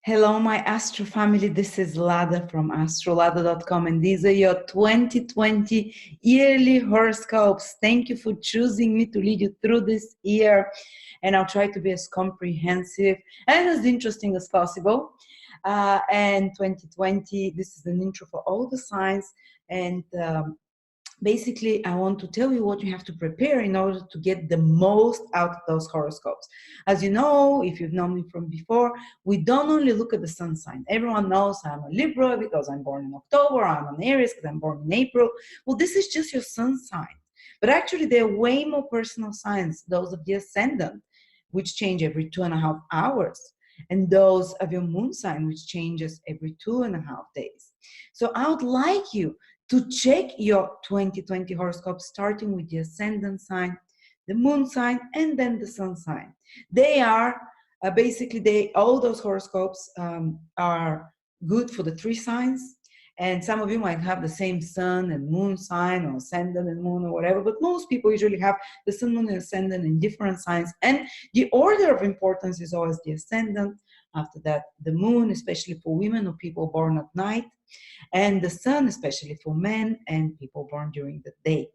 Hello, my Astro family. This is Lada from astrolada.com, and these are your 2020 yearly horoscopes. Thank you for choosing me to lead you through this year, and I'll try to be as comprehensive and as interesting as possible. And 2020, this is an intro for all the signs, and basically, I want to tell you what you have to prepare in order to get the most out of those horoscopes. As you know, if you've known me from before, we don't only look at the sun sign. Everyone knows I'm a Libra because I'm born in October, I'm an Aries because I'm born in April. Well, this is just your sun sign. But actually, there are way more personal signs, those of the ascendant, which change every 2.5 hours, and those of your moon sign, which changes every 2.5 days. So I would like you to check your 2020 horoscope, starting with the ascendant sign, the moon sign, and then the sun sign. They are basically, all those horoscopes are good for the 3 signs. And some of you might have the same sun and moon sign, or ascendant and moon, or whatever, but most people usually have the sun, moon, and ascendant in different signs. And the order of importance is always the ascendant. After that, the moon, especially for women or people born at night, and the sun, especially for men and people born during the day.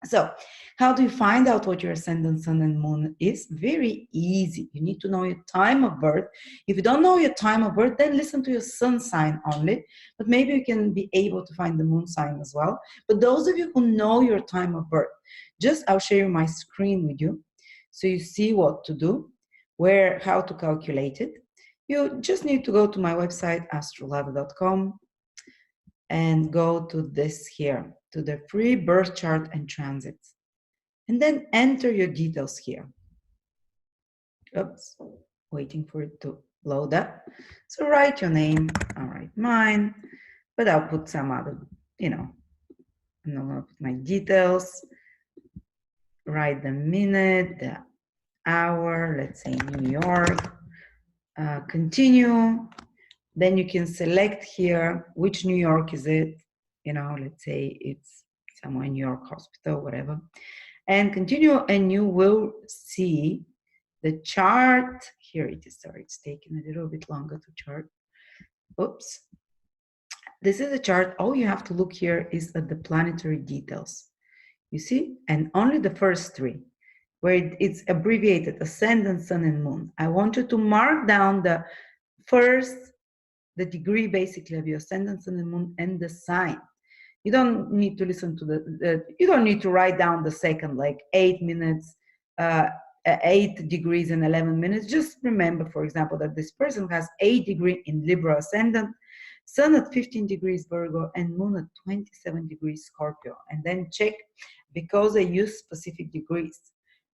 So, how do you find out what your ascendant, sun, and moon is? Very easy. You need to know your time of birth. If you don't know your time of birth, then listen to your sun sign only. But maybe you can be able to find the moon sign as well. But those of you who know your time of birth, I'll share my screen with you so you see what to do, how to calculate it. You just need to go to my website, astrolada.com, and go to this here, to the free birth chart and transits. And then enter your details here. Oops, waiting for it to load up. So write your name, I'll write mine, but I'll put some other, I'm not gonna put my details. Write the minute, the hour, let's say New York. Continue. Then you can select here which New York is it. Let's say it's somewhere in New York Hospital, whatever. And continue, and you will see the chart. Here it is. Sorry, it's taking a little bit longer to chart. Oops. This is a chart. All you have to look here is at the planetary details. You see? And only the first 3, where it's abbreviated, ascendant, sun, and moon. I want you to mark down the degree basically of your ascendant, sun, and moon, and the sign. You don't need to listen to you don't need to write down the second, like 8 minutes, 8 degrees and 11 minutes. Just remember, for example, that this person has 8 degrees in Libra ascendant, sun at 15 degrees Virgo, and moon at 27 degrees Scorpio. And then check, because I use specific degrees,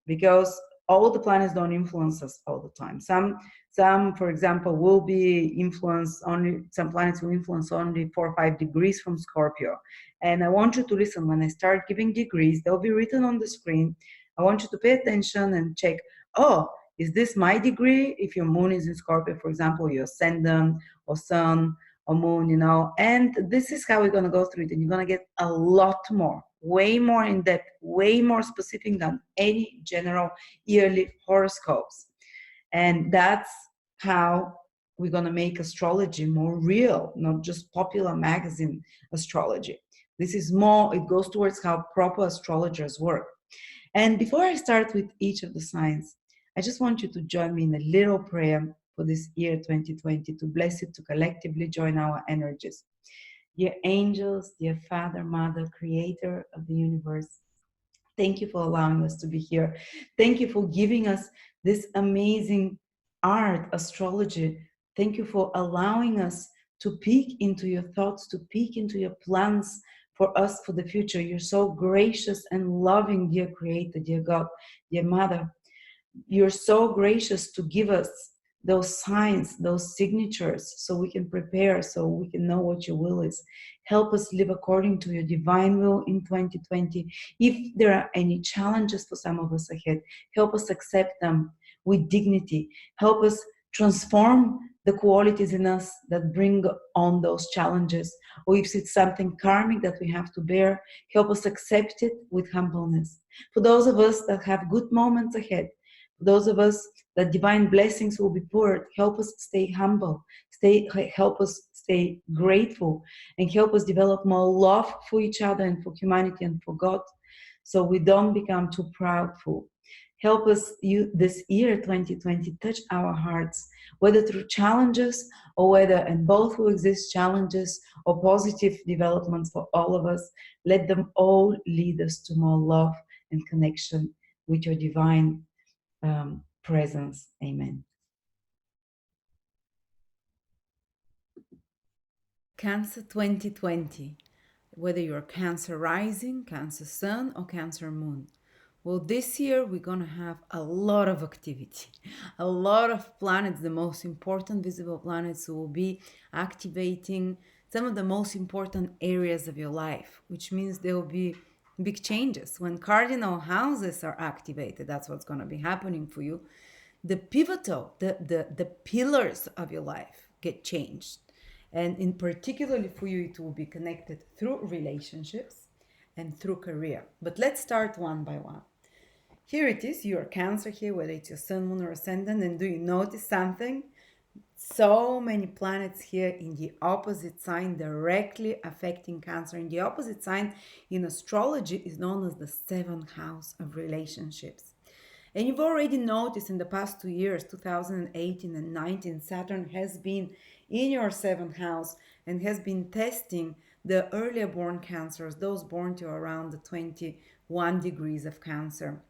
because all the planets don't influence us all the time. Some, for example, will be influenced only, some planets will influence only 4 or 5 degrees from Scorpio. And I want you to listen. When I start giving degrees, they'll be written on the screen. I want you to pay attention and check, oh, is this my degree? If your moon is in Scorpio, for example, your ascendant or sun or moon, and this is how we're going to go through it. And you're going to get a lot more, way more in depth, way more specific than any general yearly horoscopes. And that's how we're going to make astrology more real, not just popular magazine astrology. This is more, it goes towards how proper astrologers work. And before I start with each of the signs, I just want you to join me in a little prayer for this year 2020, to bless it, to collectively join our energies. Dear angels, dear Father, Mother, Creator of the universe, thank you for allowing us to be here. Thank you for giving us this amazing art, astrology. Thank you for allowing us to peek into your thoughts, to peek into your plans for us for the future. You're so gracious and loving, dear Creator, dear God, dear Mother. You're so gracious to give us those signs, those signatures, so we can prepare, so we can know what your will is. Help us live according to your divine will in 2020. If there are any challenges for some of us ahead, help us accept them with dignity. Help us transform the qualities in us that bring on those challenges. Or if it's something karmic that we have to bear, help us accept it with humbleness. For those of us that have good moments ahead, those of us that divine blessings will be poured. Help us stay humble, help us stay grateful, and help us develop more love for each other and for humanity and for God, so we don't become too proudful. Help us, you, this year 2020, touch our hearts, whether through challenges or whether, and both will exist, challenges or positive developments for all of us. Let them all lead us to more love and connection with your divine presence. Amen. Cancer 2020, whether you're Cancer rising, Cancer sun, or Cancer moon. Well, this year we're going to have a lot of activity. A lot of planets, the most important visible planets, will be activating some of the most important areas of your life, which means there will be big changes. When cardinal houses are activated, that's what's going to be happening for you. The pivotal, the pillars of your life get changed. And in particularly for you, it will be connected through relationships and through career. But let's start one by one. Here it is, your Cancer here, whether it's your sun, moon, or ascendant, and do you notice something? So many planets here in the opposite sign directly affecting Cancer. And the opposite sign in astrology is known as the seventh house of relationships. And you've already noticed in the past 2 years, 2018 and 19, Saturn has been in your seventh house and has been testing the earlier born Cancers, those born to around the 21 degrees of Cancer,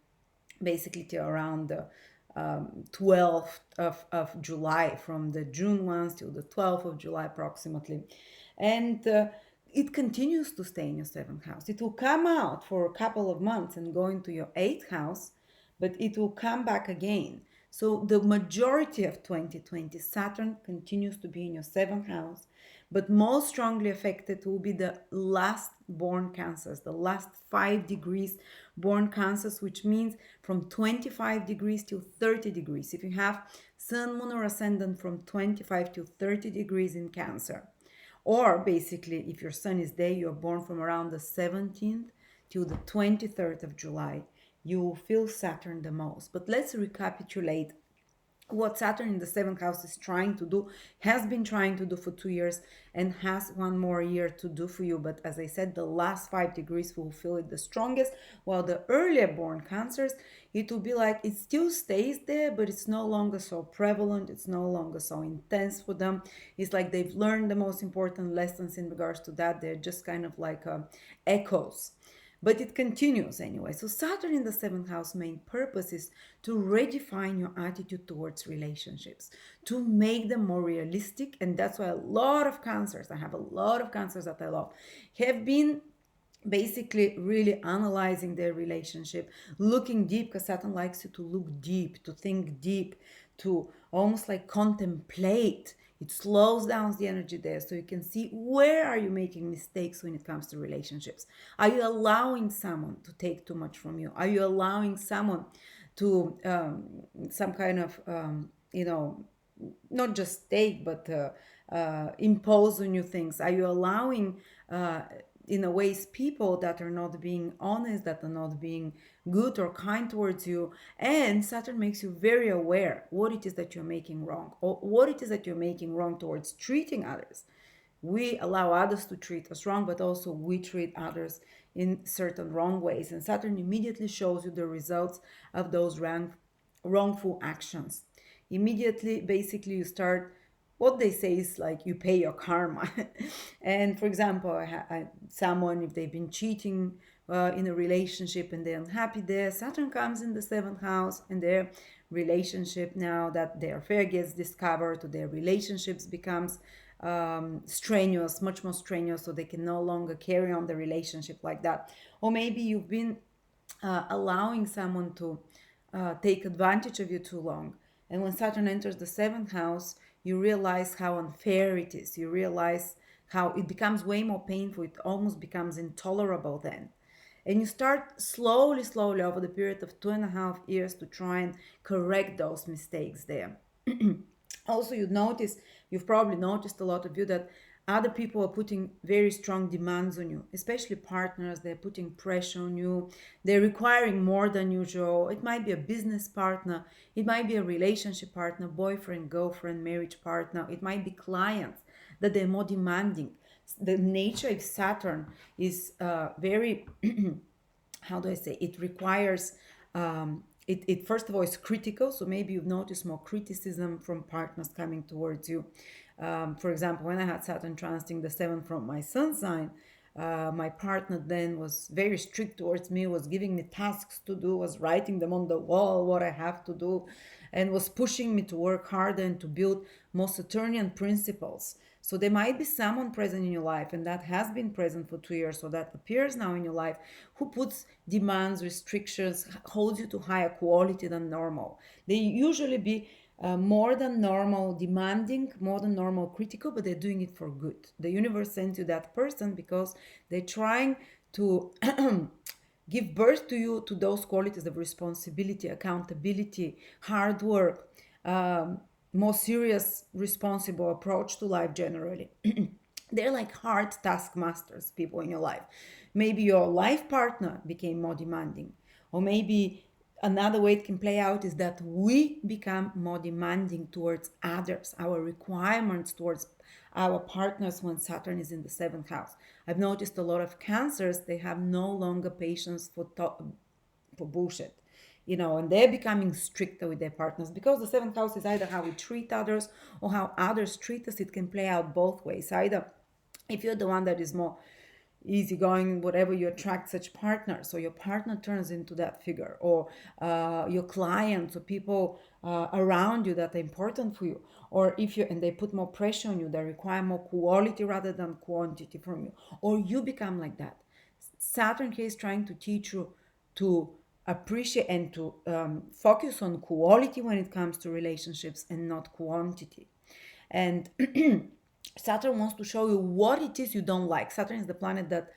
basically to around the 12th of July, from the June 1st till the 12th of July approximately. And it continues to stay in your seventh house. It will come out for a couple of months and go into your eighth house, but it will come back again. So the majority of 2020, Saturn continues to be in your seventh house, but most strongly affected will be the last born Cancers, the last 5 degrees born Cancers, which means from 25 degrees to 30 degrees. If you have sun, moon, or ascendant from 25 to 30 degrees in Cancer, or basically if your sun is there, you're born from around the 17th to the 23rd of July, you will feel Saturn the most. But let's recapitulate what Saturn in the seventh house is trying to do, has been trying to do for 2 years, and has one more year to do for you. But as I said, the last 5 degrees will feel it the strongest, while the earlier born Cancers, it will be like it still stays there, but it's no longer so prevalent, it's no longer so intense for them. It's like they've learned the most important lessons in regards to that. They're just kind of like echoes. But it continues anyway. So Saturn in the seventh house main purpose is to redefine your attitude towards relationships, to make them more realistic. And that's why a lot of Cancers, I have a lot of Cancers that I love, have been basically really analyzing their relationship, looking deep, because Saturn likes you to look deep, to think deep, to almost like contemplate. It slows down the energy there, so you can see where are you making mistakes when it comes to relationships. Are you allowing someone to take too much from you? Are you allowing someone to some kind of not just take, but impose on you things? Are you allowing in a ways people that are not being honest, that are not being good or kind towards you? And Saturn makes you very aware what it is that you're making wrong, or what it is that you're making wrong towards treating others. We allow others to treat us wrong, but also we treat others in certain wrong ways. And Saturn immediately shows you the results of those wrongful actions. Immediately, basically, you start, what they say is like you pay your karma. And for example, someone, if they've been cheating in a relationship and they're unhappy there, Saturn comes in the seventh house, and their relationship, now that their affair gets discovered, or their relationships becomes strenuous, much more strenuous, so they can no longer carry on the relationship like that. Or maybe you've been allowing someone to take advantage of you too long. And when Saturn enters the seventh house, you realize how unfair it is. You realize how it becomes way more painful. It almost becomes intolerable then. And you start slowly, slowly over the period of 2.5 years to try and correct those mistakes there. Also, you've probably noticed, a lot of you, that Other people are putting very strong demands on you, especially partners. They're putting pressure on you. They're requiring more than usual. It might be a business partner. It might be a relationship partner, boyfriend, girlfriend, marriage partner. It might be clients that they're more demanding. The nature of Saturn is very, how do I say, it requires, it first of all is critical. So maybe you've noticed more criticism from partners coming towards you. For example, when I had Saturn transiting the seventh from my sun sign, my partner then was very strict towards me, was giving me tasks to do, was writing them on the wall what I have to do, and was pushing me to work harder and to build more Saturnian principles. So there might be someone present in your life, and that has been present for 2 years, so that appears now in your life, who puts demands, restrictions, holds you to higher quality than normal. They usually be more than normal demanding, more than normal critical, but they're doing it for good. The universe sends you that person because they're trying to give birth to you to those qualities of responsibility, accountability, hard work, more serious, responsible approach to life generally. They're like hard taskmasters, people in your life. Maybe your life partner became more demanding, or maybe another way it can play out is that we become more demanding towards others, our requirements towards our partners when Saturn is in the seventh house. I've noticed a lot of cancers, they have no longer patience for bullshit, and they're becoming stricter with their partners because the seventh house is either how we treat others or how others treat us. It can play out both ways. Either if you're the one that is more easygoing, whatever, you attract such partners, so your partner turns into that figure, or your clients or people around you that are important for you, or if you and they put more pressure on you, they require more quality rather than quantity from you, or you become like that. Saturn here is trying to teach you to appreciate and to focus on quality when it comes to relationships and not quantity. And Saturn wants to show you what it is you don't like. Saturn is the planet that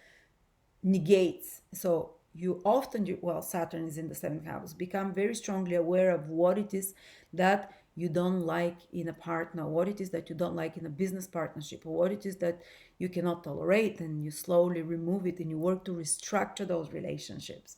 negates. So you often, well, Saturn is in the seventh house, become very strongly aware of what it is that you don't like in a partner, what it is that you don't like in a business partnership, or what it is that you cannot tolerate, and you slowly remove it and you work to restructure those relationships.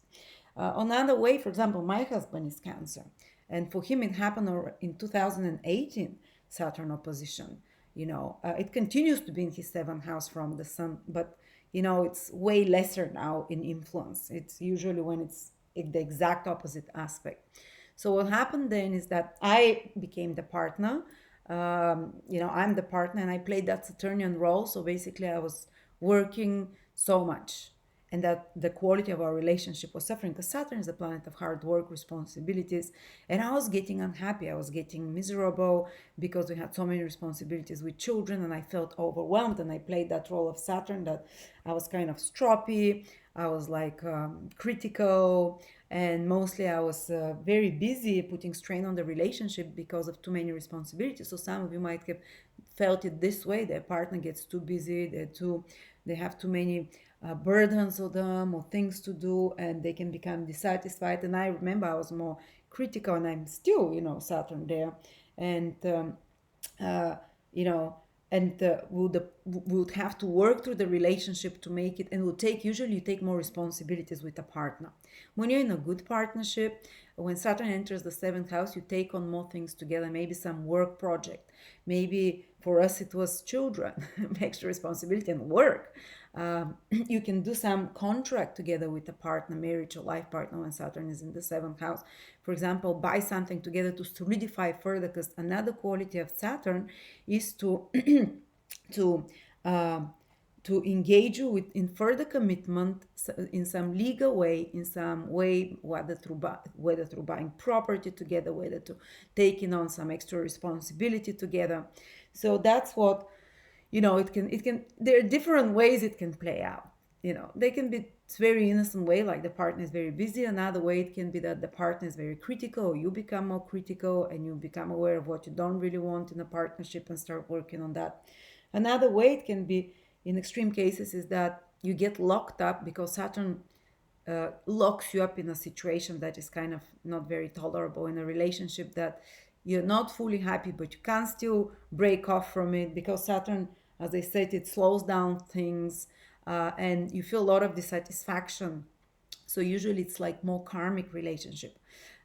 Another way, for example, my husband is Cancer, and for him it happened in 2018, Saturn opposition. It continues to be in his seventh house from the sun, but it's way lesser now in influence. It's usually when it's in the exact opposite aspect. So what happened then is that I became the partner. I'm the partner, and I played that Saturnian role. So basically, I was working so much, and that the quality of our relationship was suffering because Saturn is a planet of hard work, responsibilities, and I was getting unhappy. I was getting miserable because we had so many responsibilities with children, and I felt overwhelmed. And I played that role of Saturn, that I was kind of stroppy. I was like critical, and mostly I was very busy, putting strain on the relationship because of too many responsibilities. So some of you might have felt it this way: their partner gets too busy, they have too many burdens on them or things to do, and they can become dissatisfied. And I remember I was more critical, and I'm still, Saturn there, and uh, you know and would have to work through the relationship to make it, and would take, usually you take more responsibilities with a partner. When you're in a good partnership, when Saturn enters the seventh house, you take on more things together, maybe some work project, maybe for us it was children, extra responsibility and work. You can do some contract together with a partner, marriage or life partner, when Saturn is in the seventh house. For example, buy something together to solidify further, because another quality of Saturn is to to uh, to engage you in further commitment in some legal way, in some way, whether through buying property together, whether to taking on some extra responsibility together. So that's what, it can there are different ways it can play out. They can be, it's very innocent way, like the partner is very busy. Another way it can be that the partner is very critical, you become more critical, and you become aware of what you don't really want in a partnership and start working on that. Another way it can be, in extreme cases, is that you get locked up because Saturn locks you up in a situation that is kind of not very tolerable, in a relationship that you're not fully happy, but you can't still break off from it, because Saturn As I said, it slows down things, and you feel a lot of dissatisfaction. So usually it's like more karmic relationship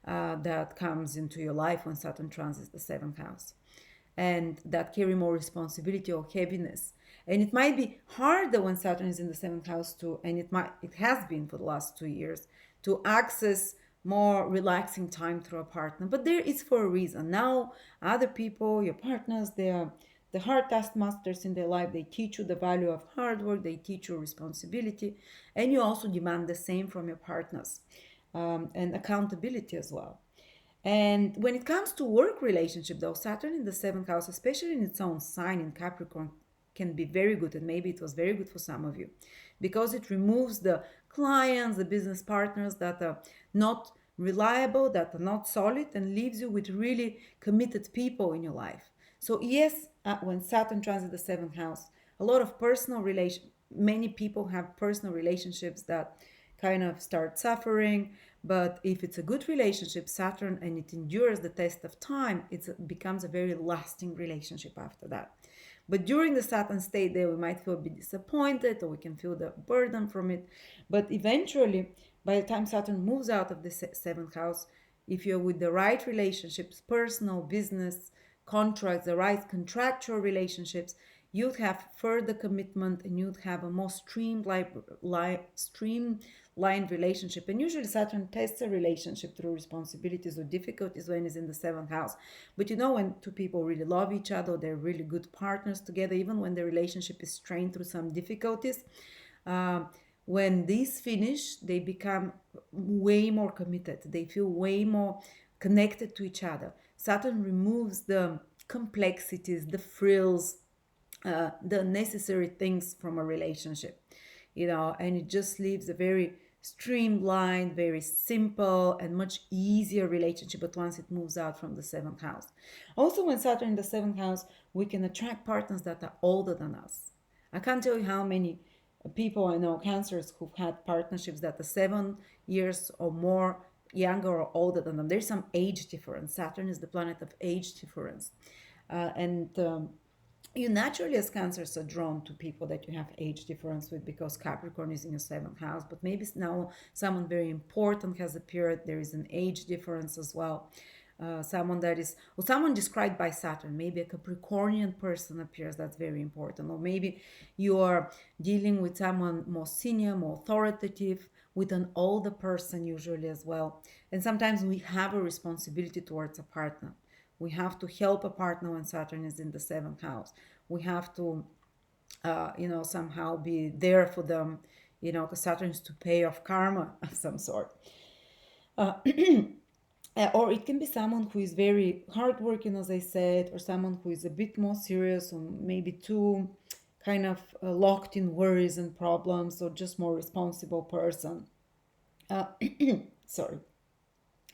that comes into your life when Saturn transits the seventh house, and that carry more responsibility or heaviness. And it might be harder when Saturn is in the seventh house too, and it has been for the last 2 years, to access more relaxing time through a partner. But there it's for a reason. Now other people, your partners, they are the hard taskmasters in their life. They teach you the value of hard work, they teach you responsibility, and you also demand the same from your partners, and accountability as well. And when it comes to work relationship, though, Saturn in the seventh house, especially in its own sign in Capricorn, can be very good, and maybe it was very good for some of you, because it removes the clients, the business partners that are not reliable, that are not solid, and leaves you with really committed people in your life. So yes, when Saturn transits the seventh house, a lot of personal relation, many people have personal relationships that kind of start suffering. But if it's a good relationship, Saturn, and it endures the test of time, it becomes a very lasting relationship after that. But during the Saturn state there, we might feel a bit disappointed, or we can feel the burden from it. But eventually, by the time Saturn moves out of the seventh house, if you're with the right relationships, personal, business, contracts, the right contractual relationships, you'd have further commitment, and you'd have a more streamlined relationship. And usually Saturn tests a relationship through responsibilities or difficulties when it's in the seventh house. But you know, when two people really love each other, they're really good partners together, even when the relationship is strained through some difficulties, uh, when these finish, they become way more committed. They feel way more connected to each other. Saturn removes the complexities, the frills, the necessary things from a relationship, and it just leaves a very streamlined, very simple, and much easier relationship. But once it moves out from the seventh house, also when Saturn in the seventh house, we can attract partners that are older than us. I can't tell you how many people I know, cancers, who've had partnerships that are 7 years or more younger or older than them. There's some age difference. Saturn is the planet of age difference. And you naturally, as cancers, are drawn to people that you have age difference with, because Capricorn is in your seventh house. But maybe now someone very important has appeared, there is an age difference as well. Someone that is, or someone described by Saturn, maybe a Capricornian person appears, that's very important. Or maybe you are dealing with someone more senior, more authoritative, with an older person usually as well. And sometimes we have a responsibility towards a partner. We have to help a partner when Saturn is in the seventh house. We have to, somehow be there for them, because Saturn is to pay off karma of some sort. Uh, or it can be someone who is very hardworking, as I said, or someone who is a bit more serious, or maybe too kind of locked in worries and problems, or just more responsible person. Uh, Sorry.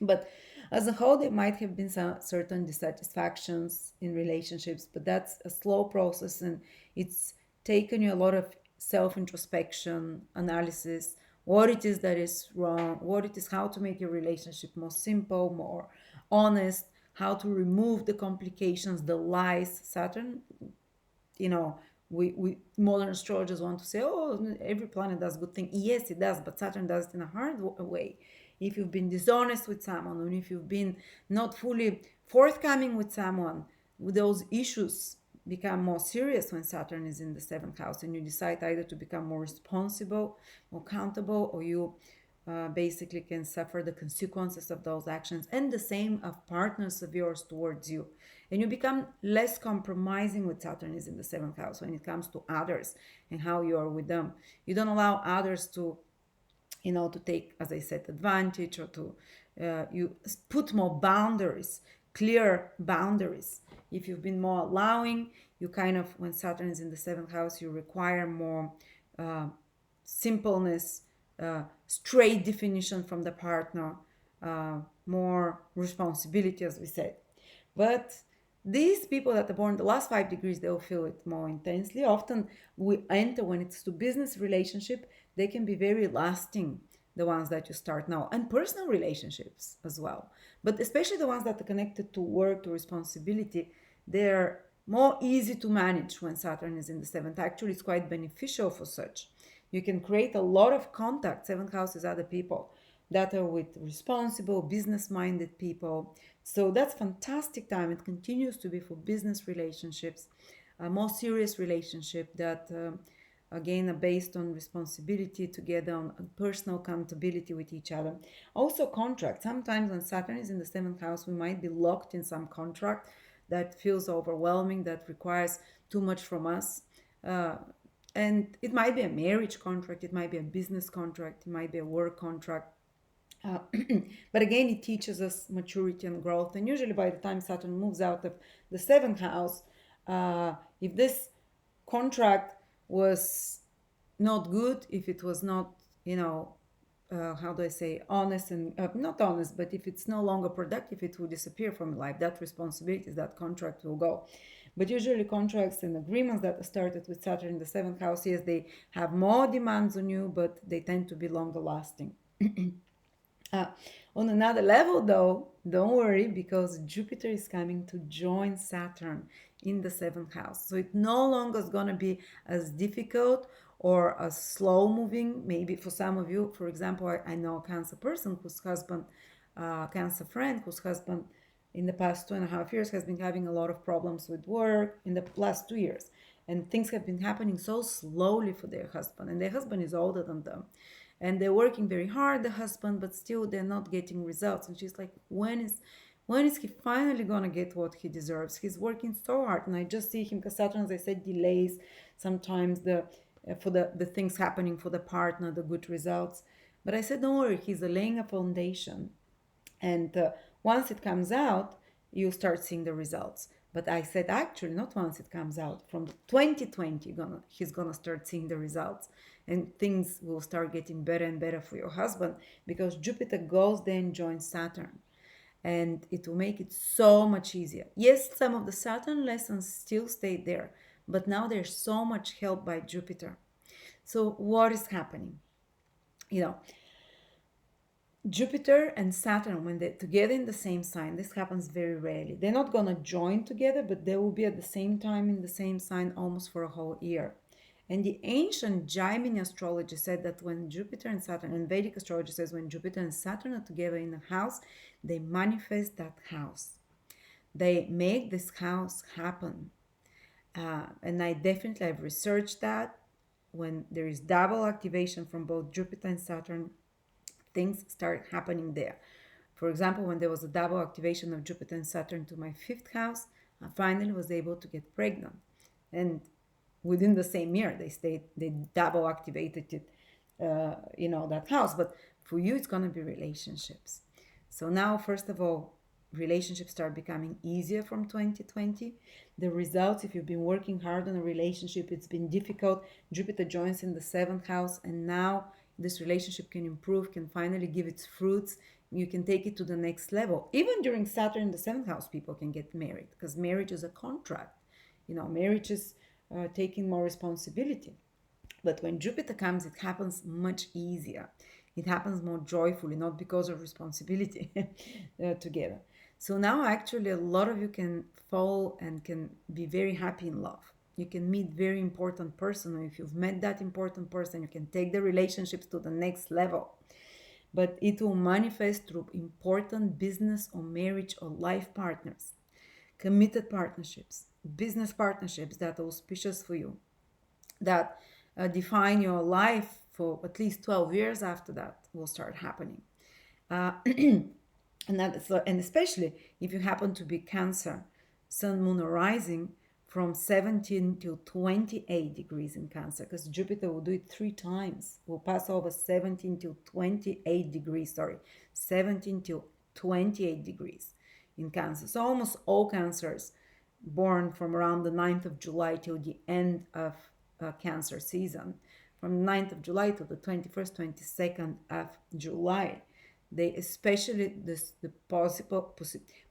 But as a whole, there might have been some certain dissatisfactions in relationships, but that's a slow process, and it's taken you a lot of self introspection, analysis, what it is that is wrong, what it is, how to make your relationship more simple, more honest, how to remove the complications, the lies. Saturn, you know, we modern astrologers want to say, oh, every planet does good thing. Yes, it does, but Saturn does it in a hard way. If you've been dishonest with someone, or if you've been not fully forthcoming with someone, those issues become more serious when Saturn is in the seventh house, and you decide either to become more responsible, more accountable, or you basically can suffer the consequences of those actions, and the same of partners of yours towards you. And you become less compromising with Saturn is in the seventh house when it comes to others and how you are with them. You don't allow others to take, as I said, advantage, or to you put more boundaries, clear boundaries. If you've been more allowing, you kind of, when Saturn is in the seventh house, you require more uh, simpleness, straight definition from the partner, more responsibility, as we said. But these people that are born the last 5 degrees, they'll feel it more intensely. Often we enter, when it's to business relationship, they can be very lasting, the ones that you start now, and personal relationships as well. But especially the ones that are connected to work, to responsibility, they're more easy to manage when Saturn is in the seventh. Actually, it's quite beneficial for such. You can create a lot of contacts. Seventh house is other people that are with responsible, business-minded people. So that's fantastic time. It continues to be for business relationships, a more serious relationship that again are based on responsibility together, on personal accountability with each other. Also contract. Sometimes when Saturn is in the seventh house, we might be locked in some contract that feels overwhelming, that requires too much from us. Uh, and it might be a marriage contract, it might be a business contract, it might be a work contract. Uh, but again, it teaches us maturity and growth. And usually, by the time Saturn moves out of the seventh house, if this contract was not good, if it was not, how do I say, honest and not honest, but if it's no longer productive, it will disappear from life. That responsibility, that contract will go. But usually, contracts and agreements that are started with Saturn in the seventh house, yes, they have more demands on you, but they tend to be longer lasting. Uh, on another level, though, don't worry because Jupiter is coming to join Saturn in the seventh house. So it no longer is going to be as difficult or as slow moving. Maybe for some of you, for example, I know a Cancer person whose husband, Cancer friend, whose husband in the past 2.5 years has been having a lot of problems with work in the last 2 years. And things have been happening so slowly for their husband, and their husband is older than them and they're working very hard, the husband, but still they're not getting results. And she's like, when is he finally gonna get what he deserves? He's working so hard. And I just see him because Saturn, as I said, delays sometimes for the things happening for the partner, the good results. But I said, don't worry, he's laying a foundation. And once it comes out, you start seeing the results. But I said, actually, not once it comes out. From 2020, he's gonna start seeing the results, and things will start getting better and better for your husband because Jupiter goes there and joins Saturn, and it will make it so much easier. Yes, some of the Saturn lessons still stay there, but now there's so much help by Jupiter. So what is happening? You know, Jupiter and Saturn, when they're together in the same sign, this happens very rarely. They're not going to join together, but they will be at the same time in the same sign almost for a whole year. And the ancient Jaimini astrology said that when Jupiter and Saturn, and Vedic astrology says when Jupiter and Saturn are together in a house, they manifest that house. They make this house happen. And I definitely have researched that. When there is double activation from both Jupiter and Saturn, things start happening there. For example, when there was a double activation of Jupiter and Saturn to my fifth house, I finally was able to get pregnant. And within the same year, they double activated it, that house. But for you, it's going to be relationships. So now, first of all, relationships start becoming easier from 2020. The results, if you've been working hard on a relationship, it's been difficult. Jupiter joins in the seventh house, and now this relationship can improve, can finally give its fruits. You can take it to the next level. Even during Saturn in the seventh house, people can get married because marriage is a contract. Marriage is taking more responsibility. But when Jupiter comes, it happens much easier. It happens more joyfully, not because of responsibility together. So now, actually, a lot of you can fall and can be very happy in love. You can meet very important person, or if you've met that important person, you can take the relationships to the next level. But it will manifest through important business or marriage or life partners, committed partnerships, business partnerships that are auspicious for you, that define your life for at least 12 years after that will start happening. And especially if you happen to be Cancer, Sun, Moon, or Rising from 17 to 28 degrees in Cancer, because Jupiter will do it 3 times. Will pass over 17 to 28 degrees, 17 to 28 degrees in Cancer. So almost all Cancers born from around the 9th of July till the end of Cancer season, from the 9th of July to the 21st, 22nd of July. They especially the possible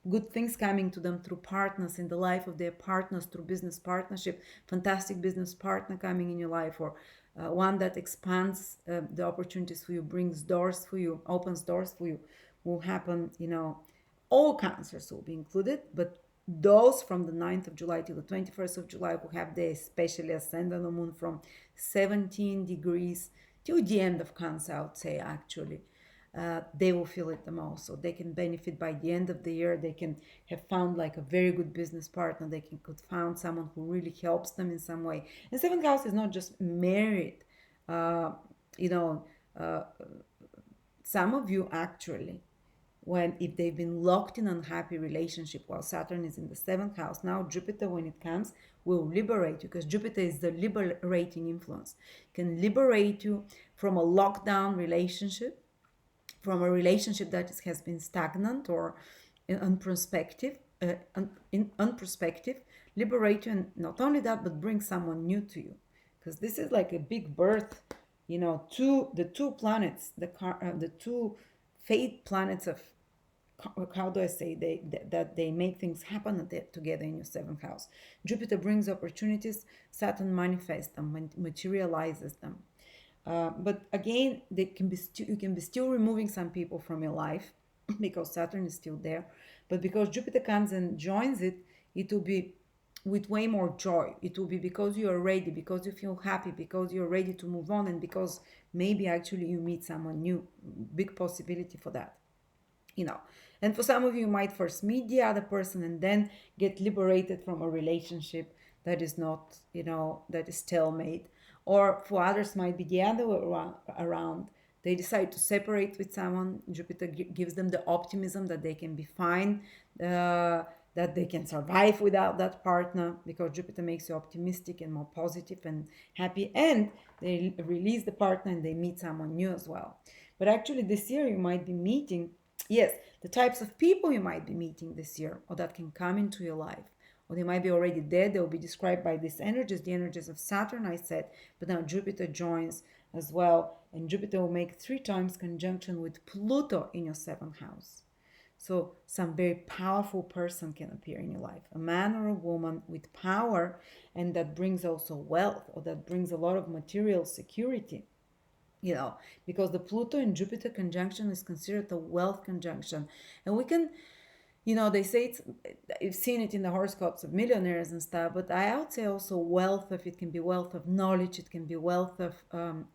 good things coming to them through partners in the life of their partners, through business partnership, fantastic business partner coming in your life, or one that expands the opportunities for you, brings doors for you, opens doors for you, will happen. All Cancers will be included, but those from the 9th of July till the 21st of July who have the especially ascendant moon from 17 degrees till the end of Cancer, I would say actually. They will feel it the most. So they can benefit by the end of the year. They can have found like a very good business partner. They could found someone who really helps them in some way. And seventh house is not just married. Uh, you know, uh, some of you actually, when if they've been locked in unhappy relationship while Saturn is in the seventh house, now Jupiter when it comes will liberate you because Jupiter is the liberating influence, can liberate you from a lockdown relationship, from a relationship that has been stagnant or unprospective, in unprospective, liberate you, and not only that, but bring someone new to you, because this is like a big birth. You know, the two planets, the two fate planets of, how do I say, that they make things happen together in your seventh house. Jupiter brings opportunities, Saturn manifests them, materializes them. But again, you can be still removing some people from your life because Saturn is still there. But because Jupiter comes and joins it, it will be with way more joy. It will be because you are ready, because you feel happy, because you're ready to move on, and because maybe actually you meet someone new. Big possibility for that. You know, and for some of you might first meet the other person and then get liberated from a relationship that is not, that is stalemate. Or for others might be the other way around. They decide to separate with someone. Jupiter gives them the optimism that they can be fine, that they can survive without that partner, because Jupiter makes you optimistic and more positive and happy, and they release the partner and they meet someone new as well. But actually this year you might be meeting, yes, the types of people you might be meeting this year or that can come into your life, or they might be already dead. They'll be described by these energies, the energies of Saturn, I said, but now Jupiter joins as well, and Jupiter will make 3 times conjunction with Pluto in your 7th house. So some very powerful person can appear in your life, a man or a woman with power, and that brings also wealth, or that brings a lot of material security. Because the Pluto and Jupiter conjunction is considered a wealth conjunction. And we can, they say you've seen it in the horoscopes of millionaires and stuff, but I would say also it can be wealth of knowledge, it can be wealth of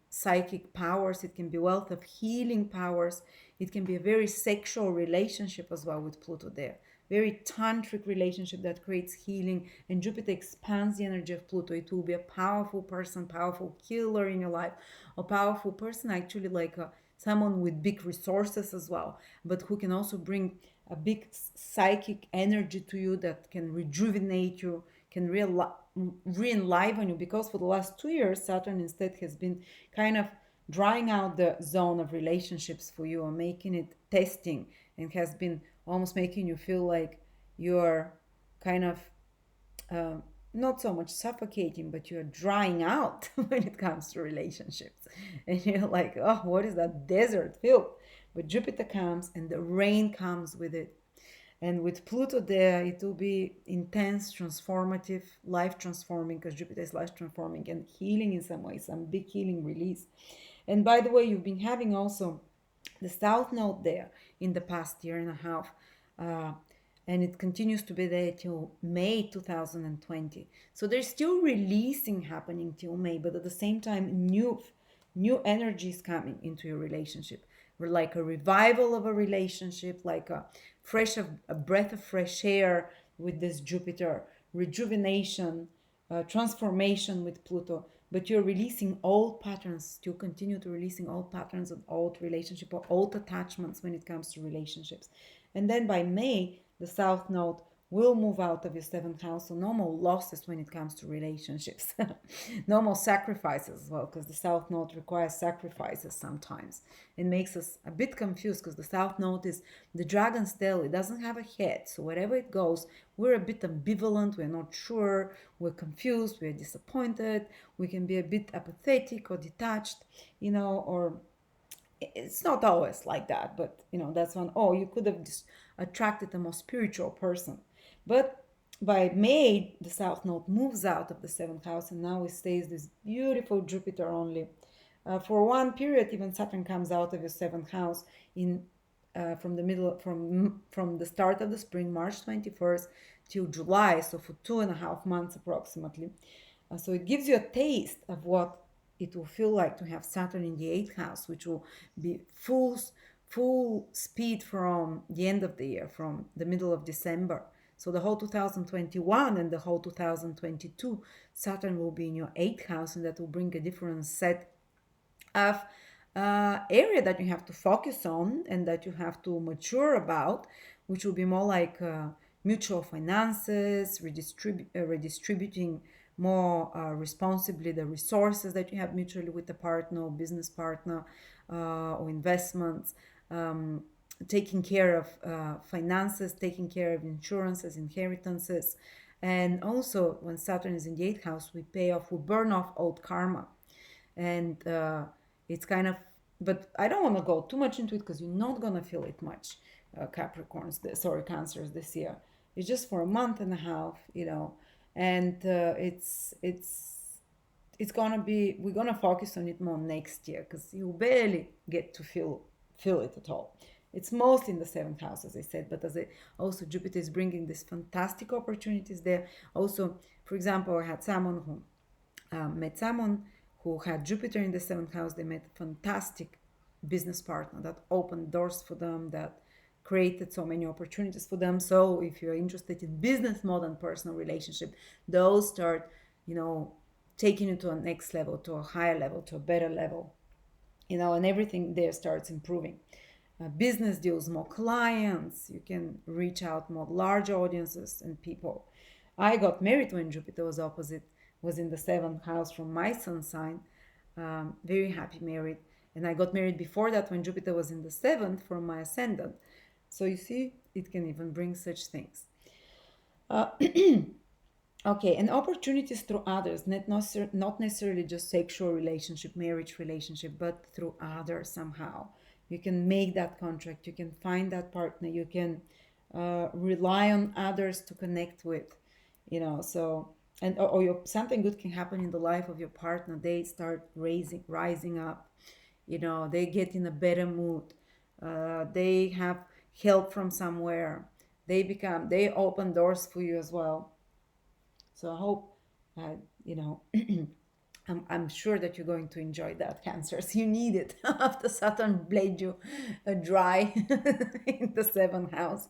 psychic powers, it can be wealth of healing powers, it can be a very sexual relationship as well with Pluto there. Very tantric relationship that creates healing, and Jupiter expands the energy of Pluto. It will be a powerful person, powerful killer in your life, a powerful person actually, like someone with big resources as well, but who can also bring a big psychic energy to you that can rejuvenate you, can re-enliven you, because for the last 2 years Saturn instead has been kind of drying out the zone of relationships for you, or making it testing, and has been almost making you feel like you're kind of not so much suffocating, but you're drying out when it comes to relationships. And you're like, oh, what is that desert filled? But Jupiter comes and the rain comes with it. And with Pluto there, it will be intense, transformative, life transforming, because Jupiter is life transforming and healing in some way, some big healing release. And by the way, you've been having also the South Node there in the past year and a half. And it continues to be there till May 2020. So there's still releasing happening till May, but at the same time, new energies coming into your relationship. Like a revival of a relationship, like a breath of fresh air with this Jupiter, rejuvenation, transformation with Pluto. But you're releasing old patterns. You continue to releasing old patterns of old relationship or old attachments when it comes to relationships. And then by May, the South Node will move out of your 7th house, so no more losses when it comes to relationships. No more sacrifices as well, because the South Node requires sacrifices sometimes. It makes us a bit confused, because the South Node is the dragon's tail. It doesn't have a head, so wherever it goes, we're a bit ambivalent, we're not sure, we're confused, we're disappointed, we can be a bit apathetic or detached, or it's not always like that, but that's one. Oh, you could have just attracted a more spiritual person. But by May, the South Node moves out of the 7th house, and now it stays this beautiful Jupiter only. For one period, even Saturn comes out of your 7th house from the start of the spring, March 21st, till July, so for 2.5 months approximately. So it gives you a taste of what it will feel like to have Saturn in the eighth house, which will be full speed from the end of the year, from the middle of December. So the whole 2021 and the whole 2022, Saturn will be in your eighth house, and that will bring a different set of area that you have to focus on and that you have to mature about, which will be more like mutual finances, redistributing more responsibly the resources that you have mutually with a partner or business partner, or investments, um, taking care of finances, taking care of insurances, inheritances. And also, when Saturn is in the eighth house, we burn off old karma. And it's kind of, but I don't want to go too much into it because you're not going to feel it much, Cancers this year. It's just for a month and a half, and it's gonna be, we're gonna focus on it more next year because you barely get to feel it at all. It's mostly in the seventh house, as I said, but also Jupiter is bringing these fantastic opportunities there. Also, for example, I had someone who met someone who had Jupiter in the seventh house. They met a fantastic business partner that opened doors for them, that created so many opportunities for them. So if you're interested in business more than personal relationship, those start, taking you to a next level, to a higher level, to a better level, and everything there starts improving. Business deals, more clients, you can reach out more large audiences and people. I got married when Jupiter was in the seventh house from my sun sign. Very happy married. And I got married before that when Jupiter was in the seventh from my ascendant. So you see, it can even bring such things. Okay, and opportunities through others, not necessarily just sexual relationship, marriage relationship, but through others somehow. You can make that contract, you can find that partner, you can rely on others to connect with, so, and something good can happen in the life of your partner. They start rising up, they get in a better mood, they have help from somewhere, they open doors for you as well. So I hope, I'm sure that you're going to enjoy that, Cancers. You need it after Saturn blade you dry in the seventh house,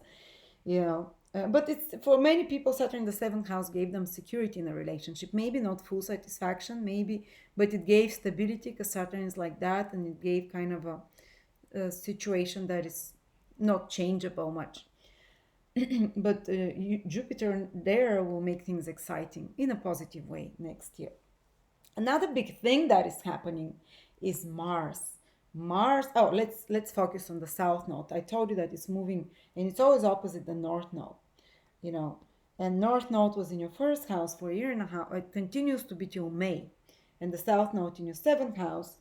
but it's for many people, Saturn in the seventh house gave them security in a relationship. Maybe not full satisfaction, maybe, but it gave stability because Saturn is like that, and it gave kind of a situation that is not changeable much. But Jupiter there will make things exciting in a positive way next year. Another big thing that is happening is Mars. Mars. Oh, let's focus on the south node. I told you that it's moving, and it's always opposite the north node. And north node was in your first house for a year and a half. It continues to be till May, and the south node in your seventh house.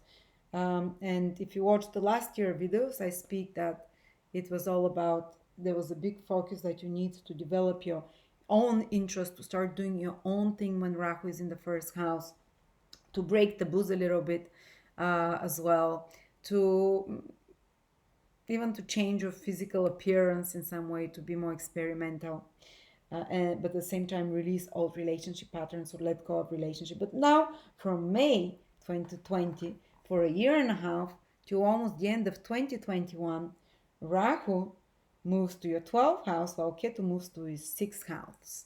And if you watch the last year videos, I speak that it was all about, there was a big focus that you need to develop your own interest, to start doing your own thing when Rahu is in the first house, to break taboos a little bit as well, to even to change your physical appearance in some way, to be more experimental, but at the same time release old relationship patterns or let go of relationship. But now from May 2020, for a year and a half to almost the end of 2021, Rahu moves to your 12th house while Ketu moves to his sixth house.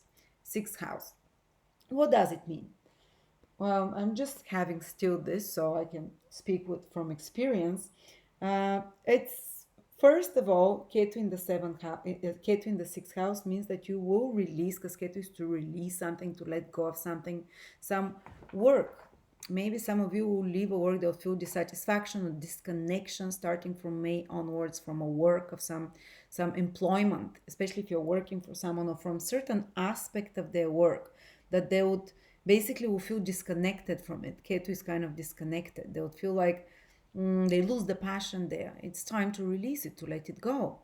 What does it mean? Well, I'm just having still this so I can speak from experience. It's first of all, Ketu in the seventh house, Ketu in the sixth house means that you will release, because Ketu is to release something, to let go of something, some work. Maybe some of you will leave a work, they'll feel dissatisfaction or disconnection starting from May onwards from a work of some employment, especially if you're working for someone or from certain aspect of their work, that they would basically will feel disconnected from it. Ketu is kind of disconnected. They would feel like they lose the passion there. It's time to release it, to let it go.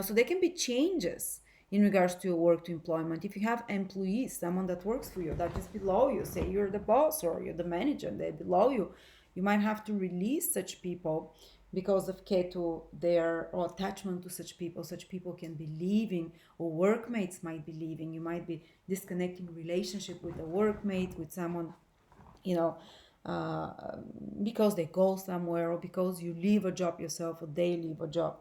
So there can be changes in regards to your work, to employment. If you have employees, someone that works for you, that is below you, say you're the boss or you're the manager and they're below you, you might have to release such people because of Ketu, their or attachment to such people can be leaving, or workmates might be leaving. You might be disconnecting relationship with a workmate, with someone, you know, uh, because they go somewhere, or because you leave a job yourself, or they leave a job,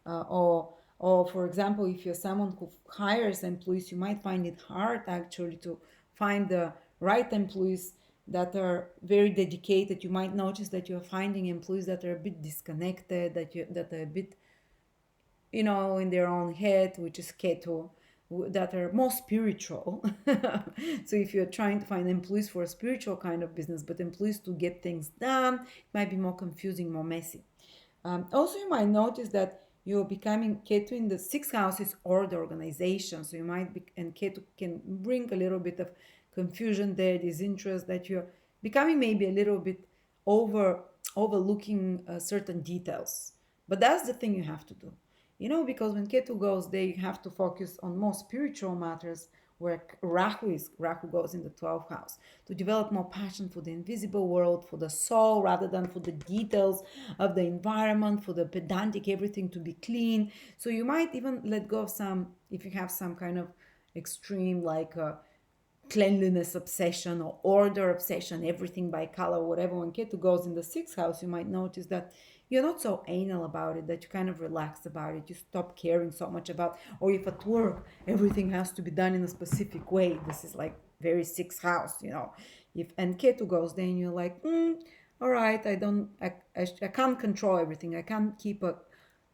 or for example, if you're someone who hires employees, you might find it hard actually to find the right employees that are very dedicated. You might notice that you're finding employees that are a bit disconnected, that are a bit, in their own head, which is keto, that are more spiritual. So if you're trying to find employees for a spiritual kind of business, but employees to get things done, it might be more confusing, more messy. Also, you might notice that you're becoming keto in the sixth house is order, organization. So you might be, and keto can bring a little bit of confusion there, disinterest, that you're becoming maybe a little bit overlooking certain details. But that's the thing you have to do, because when keto goes, they have to focus on more spiritual matters, where Rahu goes in the 12th house, to develop more passion for the invisible world, for the soul, rather than for the details of the environment, for the pedantic, everything to be clean. So you might even let go of some, if you have some kind of extreme, like cleanliness obsession or order obsession, everything by color, whatever. When Ketu goes in the sixth house, you might notice that you're not so anal about it, that you kind of relax about it. You stop caring so much about, or if at work everything has to be done in a specific way. This is like very sixth house. If and Ketu goes, then you're like, all right, I can't control everything. I can't keep a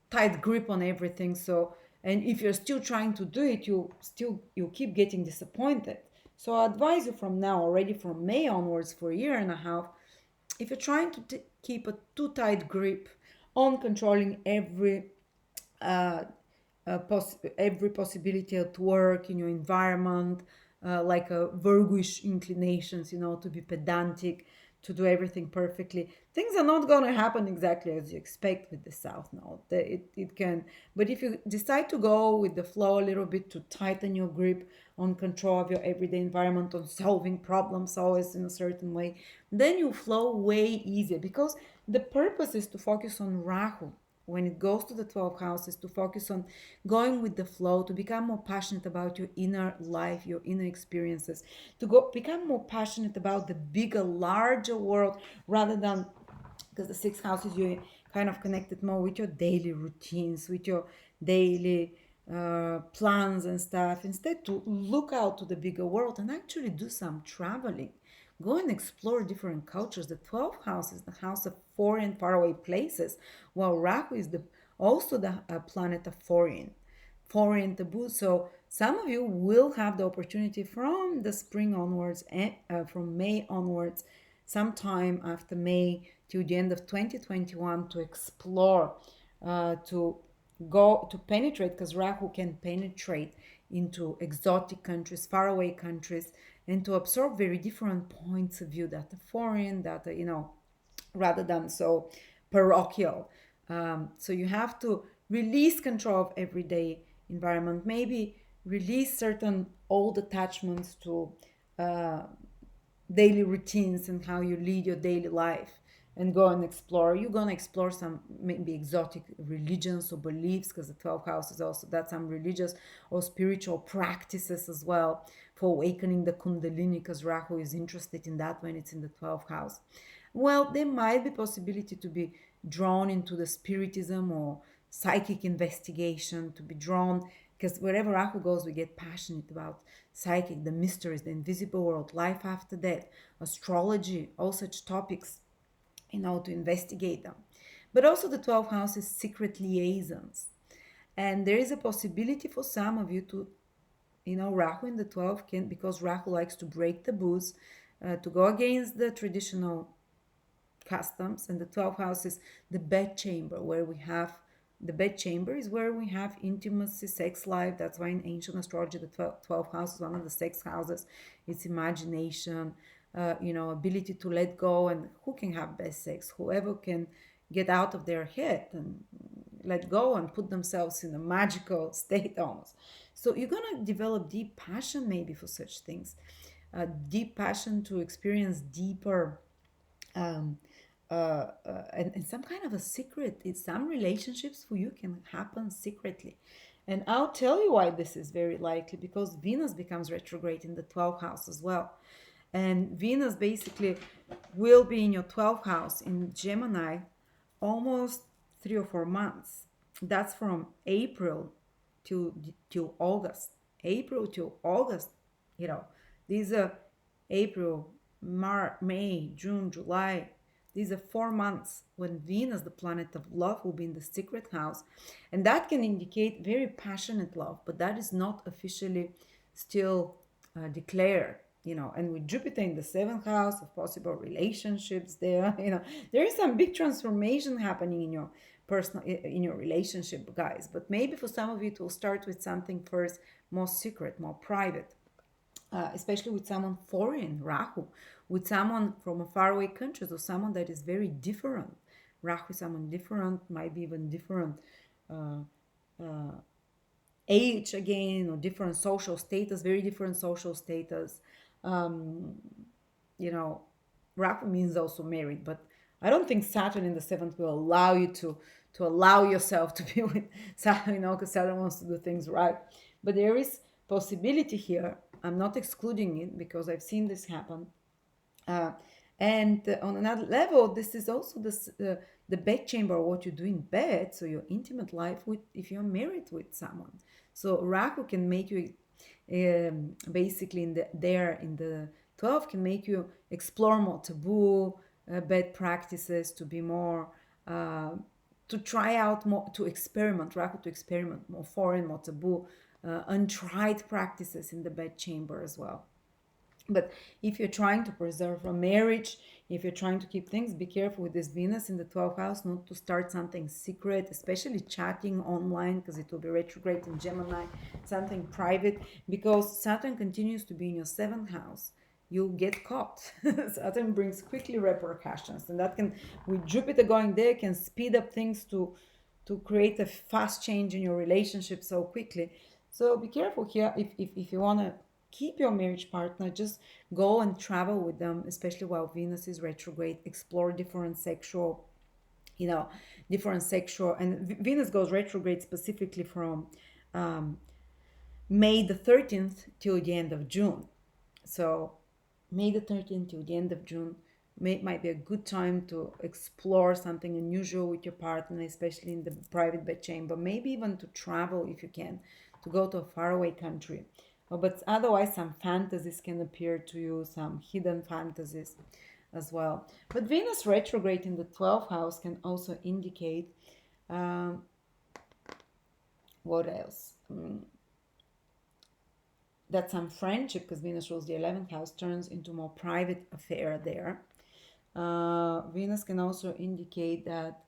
tight grip on everything. So, and if you're still trying to do it, you keep getting disappointed. So I advise you from now, already from May onwards, for a year and a half, if you're trying to keep a too tight grip on controlling uh, every possibility at work, in your environment, like a Virgoish inclinations, to be pedantic, to do everything perfectly. Things are not going to happen exactly as you expect with the South Node. It can, but if you decide to go with the flow a little bit, to tighten your grip on control of your everyday environment, on solving problems always in a certain way, then you flow way easier, because the purpose is to focus on Rahu when it goes to the 12 houses, to focus on going with the flow, to become more passionate about your inner life, your inner experiences, to go become more passionate about the bigger, larger world, rather than, because the sixth house is you kind of connected more with your daily routines, with your daily plans and stuff. Instead, to look out to the bigger world and actually do some traveling. Go and explore different cultures. The 12th house is the house of foreign, faraway places, while Rahu is also the planet of foreign taboo. So some of you will have the opportunity from the spring onwards, and from May onwards, sometime after May till the end of 2021, to explore, to go to penetrate, because Rahu can penetrate into exotic countries, faraway countries, and to absorb very different points of view that are foreign, that are, rather than so parochial. So you have to release control of everyday environment, maybe release certain old attachments to uh, daily routines and how you lead your daily life, and go and explore. You're going to explore some maybe exotic religions or beliefs, because the 12th house is also that, some religious or spiritual practices as well, for awakening the kundalini, because Rahu is interested in that when it's in the 12th house. Well, there might be possibility to be drawn into the spiritism or psychic investigation, to be drawn, because wherever Rahu goes, we get passionate about psychic, the mysteries, the invisible world, life after death, astrology, all such topics, to investigate them. But also the 12th house is secret liaisons. And there is a possibility for some of you to, Rahu in the 12th can, because Rahu likes to break taboos, to go against the traditional customs. And the 12th house is the bed chamber, where we have the bed chamber is where we have intimacy, sex life. That's why in ancient astrology the 12th house is one of the sex houses. It's imagination, ability to let go. And who can have best sex? Whoever can get out of their head and let go and put themselves in a magical state almost. So you're going to develop deep passion maybe for such things, deep passion to experience deeper um, and some kind of a secret. It's some relationships for you can happen secretly. And I'll tell you why this is very likely, because Venus becomes retrograde in the 12th house as well. And Venus basically will be in your 12th house in Gemini almost 3 or 4 months. That's from April to August. April to August, you know, these are April, May, June, July. These are 4 months when Venus, the planet of love, will be in the secret house. And that can indicate very passionate love, but that is not officially still declared. And with Jupiter in the seventh house of possible relationships there, there is some big transformation happening in your in your relationship, guys. But maybe for some of you, it will start with something first more secret, more private, especially with someone foreign, Rahu, with someone from a faraway country, or someone that is very different. Rahu is someone different, might be even different uh, uh, age again, or different social status, very different social status. Um, you know, Rahu means also married, but I don't think Saturn in the seventh will allow you to allow yourself to be with Saturn, because Saturn wants to do things right. But there is possibility here. I'm not excluding it because I've seen this happen. Uh, and on another level, this is also the bed chamber, what you do in bed, so your intimate life with if you're married with someone. So Rahu can make you basically in the 12 can make you explore more taboo bed practices, to be more to try out more, to experiment, Rahu to experiment more foreign, more taboo, untried practices in the bed chamber as well. But if you're trying to preserve a marriage, if you're trying to keep things, be careful with this Venus in the 12th house, not to start something secret, especially chatting online, because it will be retrograde in Gemini, something private, because Saturn continues to be in your 7th house. You'll get caught. Saturn brings quickly repercussions, and that can, with Jupiter going there, can speed up things to create a fast change in your relationship so quickly. So be careful here. If you want to keep your marriage partner, just go and travel with them, especially while Venus is retrograde. Explore different sexual, and Venus goes retrograde specifically from May the 13th till the end of June. So May the 13th till the end of June might be a good time to explore something unusual with your partner, especially in the private bed chamber. Maybe even to travel if you can, to go to a faraway country. But otherwise, some fantasies can appear to you, some hidden fantasies as well. But Venus retrograde in the 12th house can also indicate what else? That some friendship, because Venus rules the 11th house, turns into more private affair there. Venus can also indicate that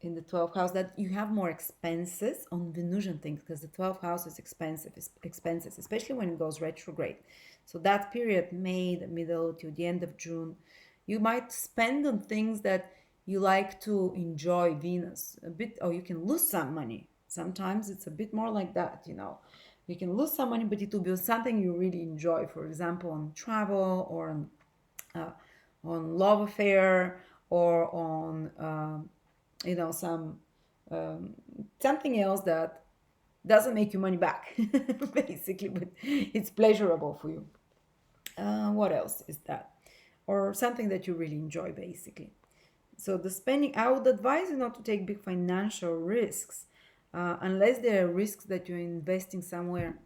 in the 12th house that you have more expenses on Venusian things, because the 12th house is expenses, especially when it goes retrograde. So that period, May, the middle to the end of June, you might spend on things that you like to enjoy Venus a bit, or you can lose some money. Sometimes it's a bit more like that, You can lose some money, but it will be something you really enjoy. For example, on travel, or on love affair, or on some something else that doesn't make you money back, basically, but it's pleasurable for you. What else is that? Or something that you really enjoy, basically. So the spending, I would advise you not to take big financial risks, unless there are risks that you're investing somewhere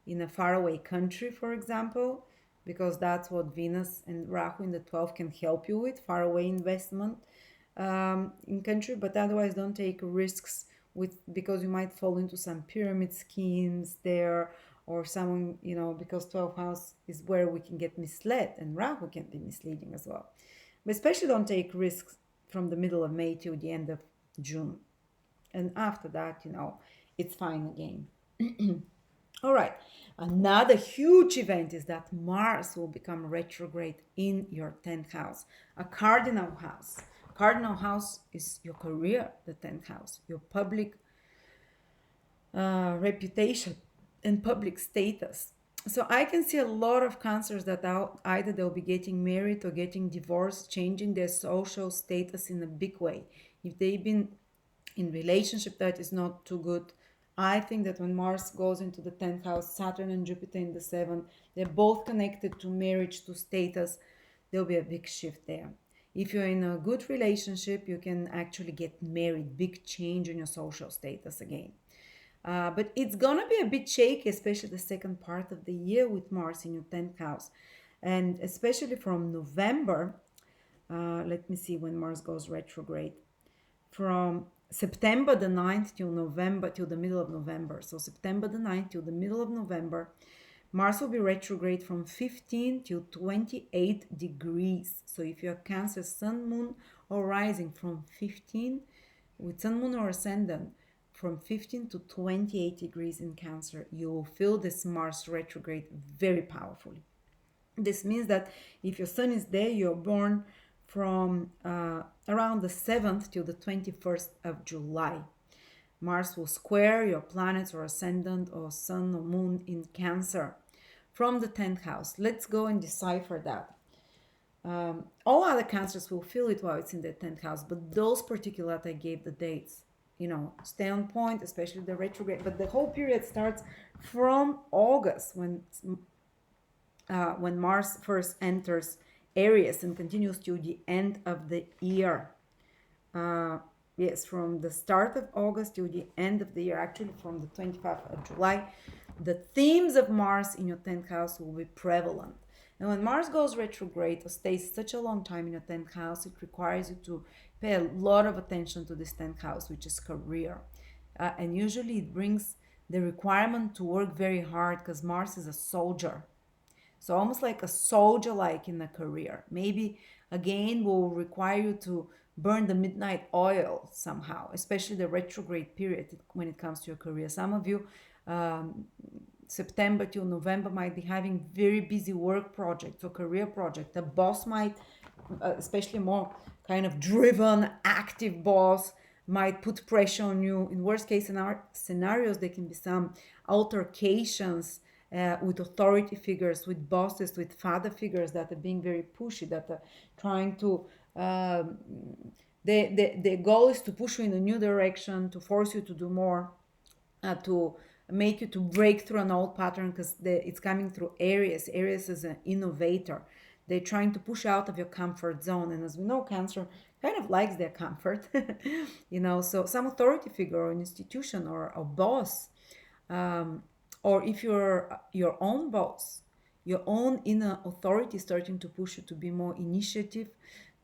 in a faraway country, for example, because that's what Venus and Rahu in the 12th can help you with, faraway investment in country. But otherwise, don't take risks because you might fall into some pyramid schemes there, or someone, because 12th house is where we can get misled, and Rahu can be misleading as well. But especially don't take risks from the middle of May to the end of June. And after that, it's fine again. All right. Another huge event is that Mars will become retrograde in your 10th house, a cardinal house. Cardinal house is your career, the 10th house, your public reputation and public status. So I can see a lot of cancers that either they'll be getting married or getting divorced, changing their social status in a big way. If they've been in relationship that is not too good, I think that when Mars goes into the 10th house, Saturn and Jupiter in the 7th, they're both connected to marriage, to status. There'll be a big shift there. If you're in a good relationship, you can actually get married, big change in your social status again. But it's gonna be a bit shaky, especially the second part of the year with Mars in your 10th house. And especially from November, let me see when Mars goes retrograde. From September the 9th till November, till the middle of November. So September the 9th till the middle of November, Mars will be retrograde from 15 to 28 degrees. So if you're Cancer, Sun, Moon, or Rising from 15, with Sun, Moon, or Ascendant, from 15 to 28 degrees in Cancer, you will feel this Mars retrograde very powerfully. This means that if your Sun is there, you're born from around the 7th till the 21st of July. Mars will square your planets or ascendant or Sun or Moon in Cancer from the 10th house. Let's go and decipher that. All other cancers will feel it while it's in the 10th house, but those particular that I gave the dates, stay on point, especially the retrograde. But the whole period starts from August when Mars first enters Aries and continues to the end of the year. Yes, from the start of August to the end of the year, actually from the 25th of July, the themes of Mars in your 10th house will be prevalent. And when Mars goes retrograde or stays such a long time in your 10th house, it requires you to pay a lot of attention to this 10th house, which is career. And usually it brings the requirement to work very hard because Mars is a soldier. So almost like a soldier like in a career. Maybe again will require you to burn the midnight oil somehow, especially the retrograde period when it comes to your career. Some of you September till November might be having very busy work projects or career project. The boss might, especially more kind of driven, active boss, might put pressure on you. In worst case scenarios, there can be some altercations with authority figures, with bosses, with father figures that are being very pushy, that are trying to. The goal is to push you in a new direction, to force you to do more, to make you to break through an old pattern because it's coming through Aries. Aries is an innovator. They're trying to push out of your comfort zone. And as we know, Cancer kind of likes their comfort. So some authority figure or an institution or a boss, or if you're your own boss, your own inner authority starting to push you to be more initiative,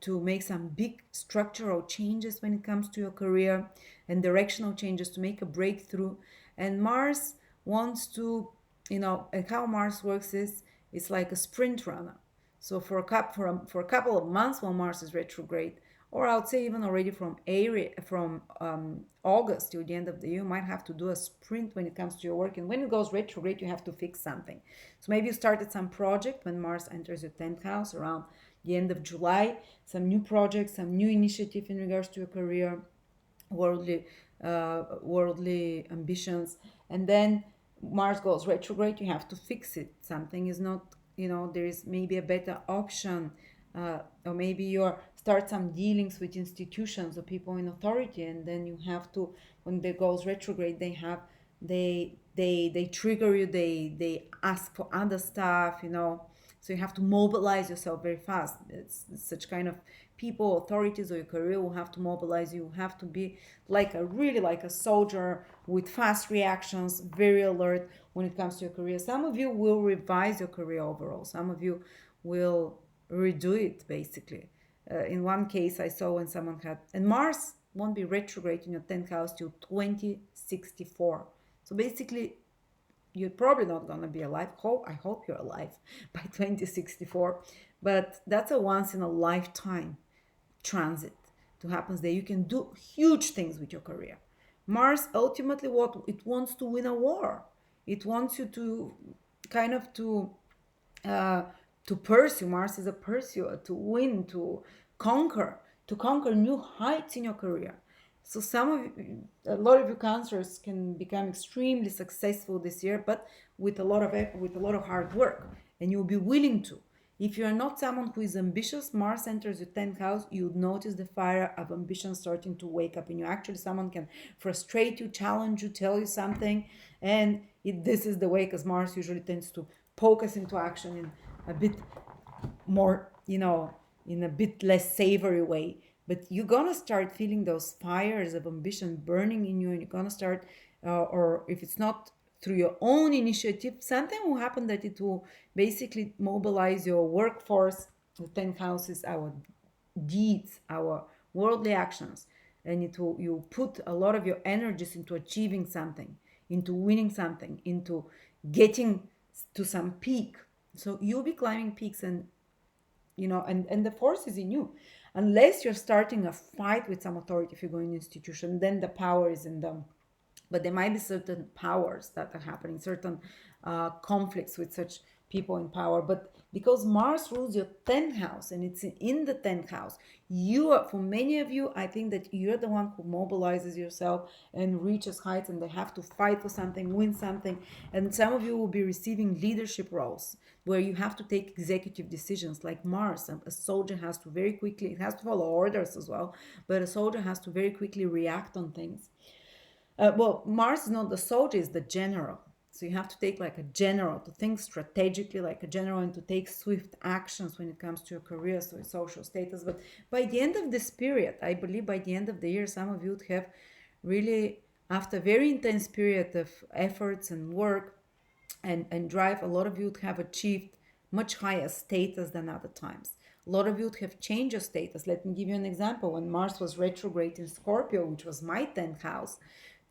to make some big structural changes when it comes to your career and directional changes to make a breakthrough. And Mars wants to, and how Mars works is it's like a sprint runner. So for a couple of months while Mars is retrograde, or I would say even already from August till the end of the year, you might have to do a sprint when it comes to your work. And when it goes retrograde, you have to fix something. So maybe you started some project when Mars enters your 10th house around the end of July, some new project, some new initiative in regards to your career, worldly ambitions, and then Mars goes retrograde. You have to fix it. Something is not, there is maybe a better option, or maybe you start some dealings with institutions or people in authority, and then you have to, when they goes retrograde, they trigger you. They ask for other stuff, so you have to mobilize yourself very fast. It's such kind of people, authorities, or your career will have to mobilize you. You have to be like a soldier with fast reactions, very alert when it comes to your career. Some of you will revise your career overall. Some of you will redo it basically. In one case I saw when someone and Mars won't be retrograde in your 10th house till 2064. So basically you're probably not going to be alive. I hope you're alive by 2064. But that's a once in a lifetime transit to happen there. You can do huge things with your career. Mars ultimately what it wants to win a war. It wants you to kind of to pursue. Mars is a pursuer, to win, to conquer new heights in your career. So a lot of you cancers can become extremely successful this year, but with a lot of with a lot of hard work, and you'll be willing to. If you are not someone who is ambitious, Mars enters your 10th house, you would notice the fire of ambition starting to wake up in you. Actually, someone can frustrate you, challenge you, tell you something, and this is the way, because Mars usually tends to poke us into action in a bit more, in a bit less savory way. But you're gonna start feeling those fires of ambition burning in you, and you're gonna start, or if it's not through your own initiative, something will happen that it will basically mobilize your workforce. The 10th house is our deeds, our worldly actions, and it will, you put a lot of your energies into achieving something, into winning something, into getting to some peak. So you'll be climbing peaks, and and the force is in you. Unless you're starting a fight with some authority, if you go in an institution, then the power is in them. But there might be certain powers that are happening, certain conflicts with such people in power. But because Mars rules your 10th house, and it's in the 10th house, you are, for many of you, I think that you're the one who mobilizes yourself and reaches heights, and they have to fight for something, win something. And some of you will be receiving leadership roles where you have to take executive decisions. Like Mars, a soldier has to very quickly, it has to follow orders as well, but a soldier has to very quickly react on things. Well, Mars is not the soldier, is the general. So you have to take like a general, to think strategically like a general, and to take swift actions when it comes to your career, so social status. But by the end of this period, I believe by the end of the year, some of you would have really, after a very intense period of efforts and work and drive, a lot of you would have achieved much higher status than other times. A lot of you would have changed your status. Let me give you an example. When Mars was retrograde in Scorpio, which was my 10th house,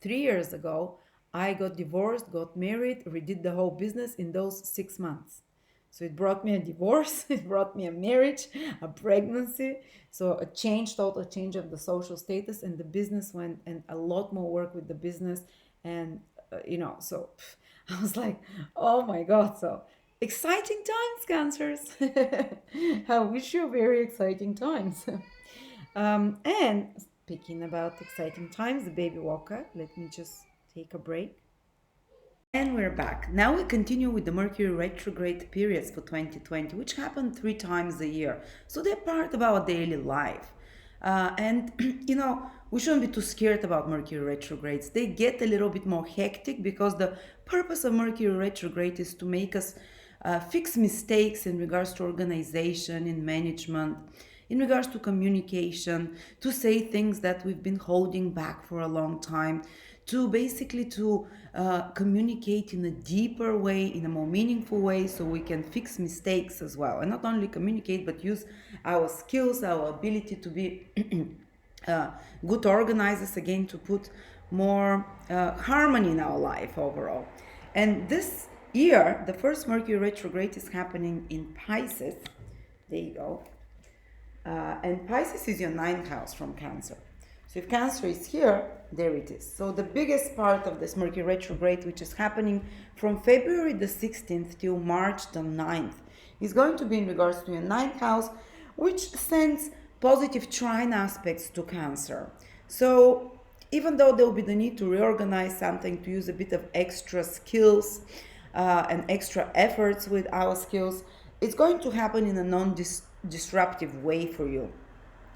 3 years ago, I got divorced, got married, redid the whole business in those 6 months. So it brought me a divorce, it brought me a marriage, a pregnancy, so a change, total change of the social status, and the business went, and a lot more work with the business. And, so I was like, oh my God. So exciting times, Cancers. I wish you very exciting times. And speaking about exciting times, the baby walker, let me just take a break. And we're back. Now we continue with the Mercury retrograde periods for 2020, which happen 3 times a year. So they're part of our daily life. And, we shouldn't be too scared about Mercury retrogrades. They get a little bit more hectic because the purpose of Mercury retrograde is to make us fix mistakes in regards to organization, in management, in regards to communication, to say things that we've been holding back for a long time, to basically to communicate in a deeper way, in a more meaningful way, so we can fix mistakes as well, and not only communicate but use our skills, our ability to be good organizers, again, to put more harmony in our life overall. And this year, the first Mercury retrograde is happening in Pisces. There you go. And Pisces is your 9th house from Cancer. So if Cancer is here, there it is. So the biggest part of this Mercury retrograde, which is happening from February the 16th till March the 9th, is going to be in regards to your 9th house, which sends positive trine aspects to Cancer. So even though there will be the need to reorganize something, to use a bit of extra skills and extra efforts with our skills, it's going to happen in a non-disruptive way for you.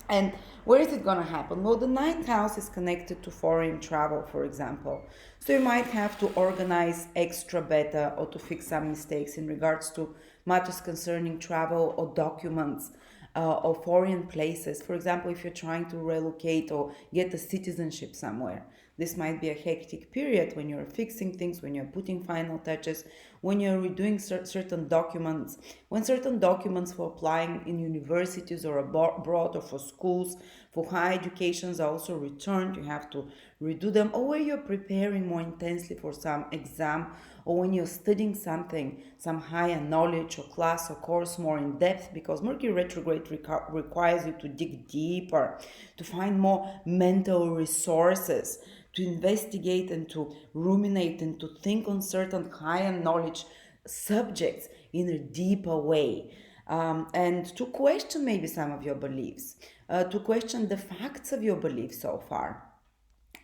And where is it going to happen? Well, the 9th house is connected to foreign travel, for example. So you might have to organize extra better, or to fix some mistakes in regards to matters concerning travel or documents or foreign places. For example, if you're trying to relocate or get a citizenship somewhere, this might be a hectic period when you're fixing things, when you're putting final touches, when you're redoing certain documents, when certain documents for applying in universities or abroad or for schools, for higher educations are also returned, you have to redo them, or when you're preparing more intensely for some exam, or when you're studying something, some higher knowledge or class or course more in depth, because Mercury retrograde requires you to dig deeper, to find more mental resources, to investigate and to ruminate and to think on certain higher knowledge subjects in a deeper way, and to question maybe some of your beliefs, to question the facts of your beliefs so far.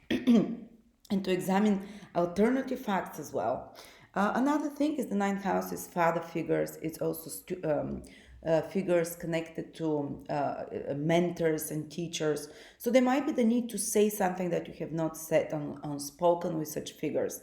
and to examine alternative facts as well. Another thing is the ninth house is father figures. It's also figures connected to mentors and teachers. So there might be the need to say something that you have not said on spoken with such figures.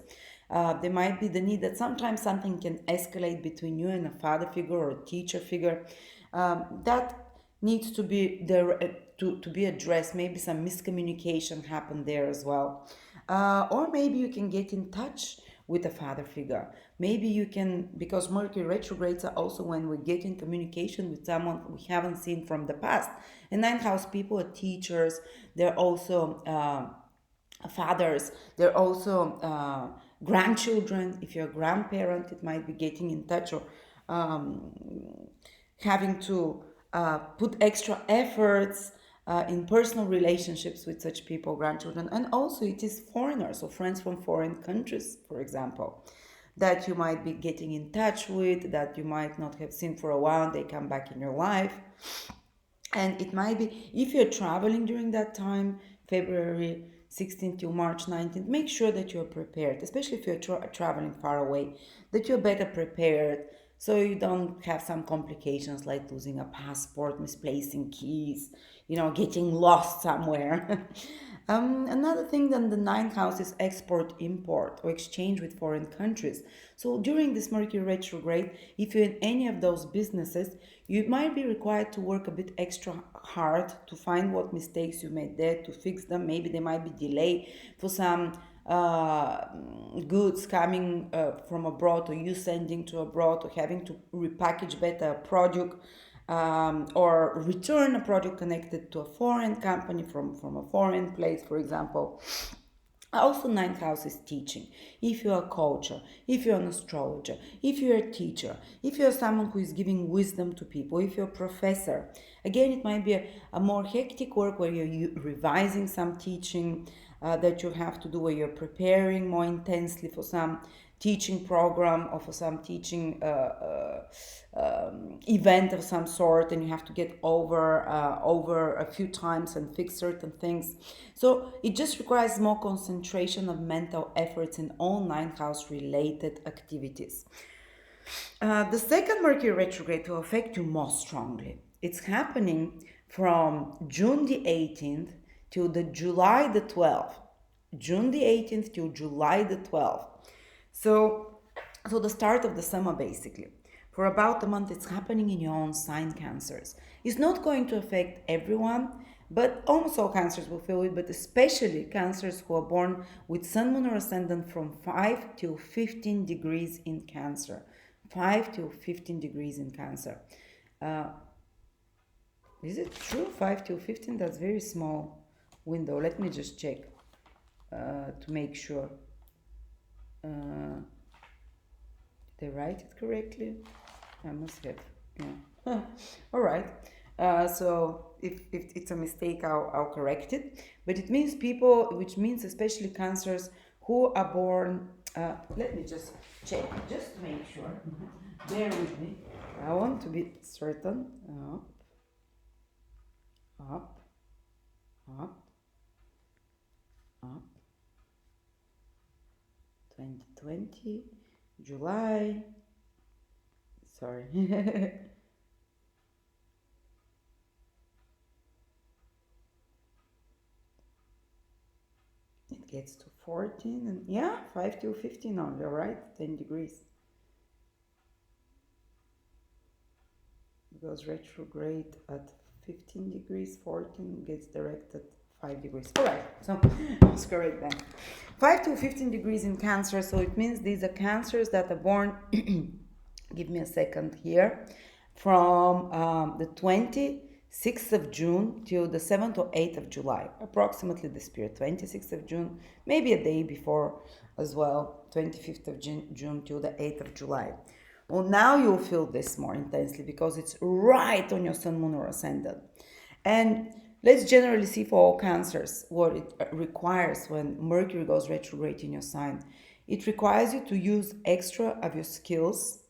There might be the need that sometimes something can escalate between you and a father figure or a teacher figure. That needs to be there to be addressed. Maybe some miscommunication happened there as well. Or maybe you can get in touch with a father figure. Maybe you can, because Mercury retrogrades are also when we get in communication with someone we haven't seen from the past. And ninth house people are teachers, they're also fathers, they're also grandchildren. If you're a grandparent, it might be getting in touch or um, having to put extra efforts in personal relationships with such people, grandchildren. And also it is foreigners or friends from foreign countries, for example, that you might be getting in touch with, that you might not have seen for a while, they come back in your life. And it might be, if you're traveling during that time, February 16th to March 19th, make sure that you're prepared, especially if you're traveling far away, that you're better prepared so you don't have some complications like losing a passport, misplacing keys, getting lost somewhere. Another thing then the ninth house is export import or exchange with foreign countries. So during this Mercury retrograde, if you're in any of those businesses, you might be required to work a bit extra hard to find what mistakes you made there, to fix them. Maybe there might be delay for some goods coming from abroad, or you sending to abroad, or having to repackage better a product, or return a product connected to a foreign company from a foreign place, for example. Also, ninth house is teaching. If you're a coach, if you're an astrologer, if you're a teacher, if you're someone who is giving wisdom to people, if you're a professor, again, it might be a more hectic work where you're revising some teaching that you have to do, where you're preparing more intensely for some teaching program or for some teaching event of some sort, and you have to get over a few times and fix certain things. So it just requires more concentration of mental efforts in all ninth house related activities. The second Mercury retrograde will affect you more strongly. It's happening from June the 18th to the July the 12th. June the 18th to July the 12th. So the start of the summer basically. For about a month, it's happening in your own sign, Cancers. It's not going to affect everyone, but almost all Cancers will feel it, but especially Cancers who are born with Sun, Moon, or Ascendant from 5 to 15 degrees in Cancer. 5 to 15 degrees in Cancer. Uh, is it true? 5 to 15? That's very small window. Let me just check to make sure. Did I write it correctly? I must have. Yeah. All right. So if it's a mistake, I'll correct it. But it means people, which means especially Cancers who are born. Let me just check, just to make sure. Bear with me. I want to be certain. Up, up, up. 2020, July. Sorry. It gets to 14 and yeah, 5 to 15 only, right? 10 degrees. Goes retrograde at 15 degrees, 14 gets directed 5 degrees. All right, so I was correct then. 5 to 15 degrees in Cancer, so it means these are Cancers that are born, give me a second here, from the 26th of June till the 7th or 8th of July, approximately this period, 26th of June, maybe a day before as well, 25th of June till the 8th of July. Well, now you'll feel this more intensely because it's right on your Sun, Moon, or Ascendant. And let's generally see for all Cancers what it requires when Mercury goes retrograde in your sign. It requires you to use extra of your skills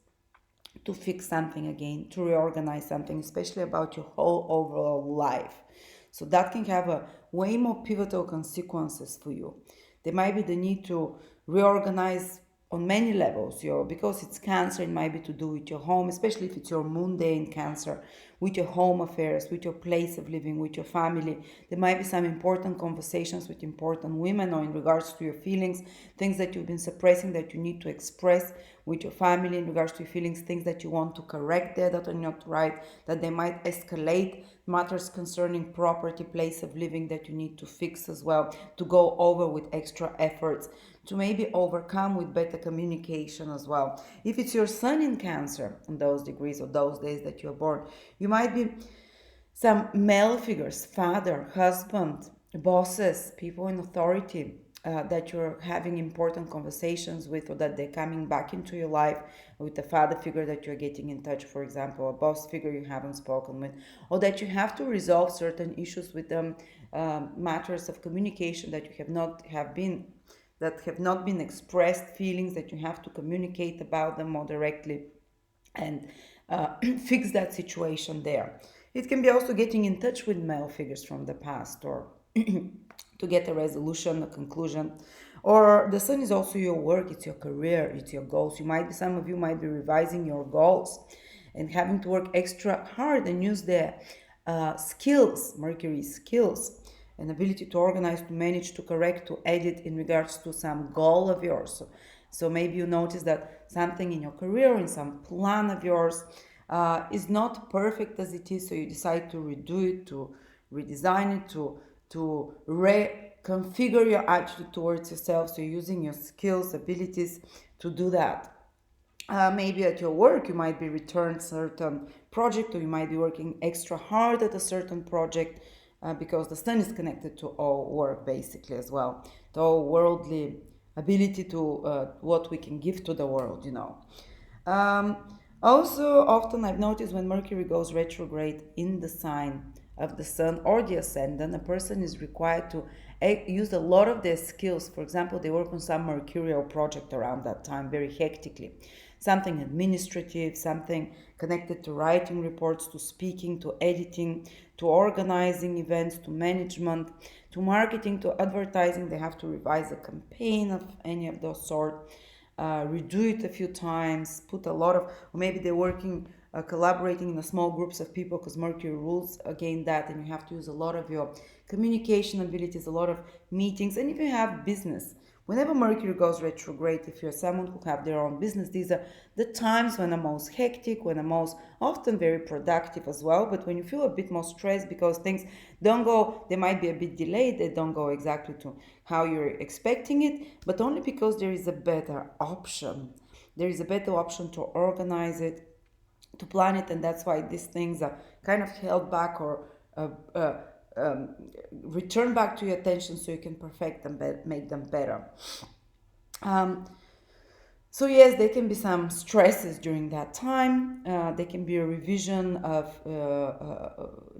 to fix something again, to reorganize something, especially about your whole overall life. So that can have a way more pivotal consequences for you. There might be the need to reorganize on many levels. Because it's Cancer, it might be to do with your home, especially if it's your mundane Cancer, with your home affairs, with your place of living, with your family. There might be some important conversations with important women, or in regards to your feelings, things that you've been suppressing that you need to express with your family in regards to your feelings, things that you want to correct there that are not right, that they might escalate, matters concerning property, place of living that you need to fix as well, to go over with extra efforts, to maybe overcome with better communication as well. If it's your Sun in Cancer on those degrees or those days that you're born, you might be some male figures, father, husband, bosses, people in authority, that you're having important conversations with, or that they're coming back into your life, with a father figure that you're getting in touch, for example, a boss figure you haven't spoken with, or that you have to resolve certain issues with them, matters of communication that you have not been expressed, feelings that you have to communicate about them more directly, and fix that situation there. It can be also getting in touch with male figures from the past, or to get a resolution, a conclusion. Or the Sun is also your work, it's your career, it's your goals. Some of you might be revising your goals and having to work extra hard and use their skills, Mercury skills, and ability to organize, to manage, to correct, to edit in regards to some goal of yours. So maybe you notice that something in your career, in some plan of yours, is not perfect as it is, so you decide to redo it, to redesign it, to reconfigure your attitude towards yourself. So you're using your skills, abilities to do that. Maybe at your work you might be returned certain project, or you might be working extra hard at a certain project, because the Sun is connected to all work basically as well, to all worldly ability, to what we can give to the world. um, Also, often I've noticed when Mercury goes retrograde in the sign of the Sun or the Ascendant, a person is required to use a lot of their skills. For example, they work on some mercurial project around that time very hectically. Something administrative, something connected to writing reports, to speaking, to editing, to organizing events, to management, to marketing, to advertising. They have to revise a campaign of any of those sort, redo it a few times, put a lot of, or maybe they're working, collaborating in a small groups of people, because Mercury rules again that, and you have to use a lot of your communication abilities, a lot of meetings. And if you have business, whenever Mercury goes retrograde, if you're someone who have their own business, these are the times when the most hectic, when the most often very productive as well, but when you feel a bit more stressed because things don't go, they might be a bit delayed, they don't go exactly to how you're expecting it, but only because there is a better option. There is a better option to organize it, to plan it, and that's why these things are kind of held back, or uh, uh, um, return back to your attention, so you can perfect them, make them better. Um, so yes, there can be some stresses during that time. There can be a revision of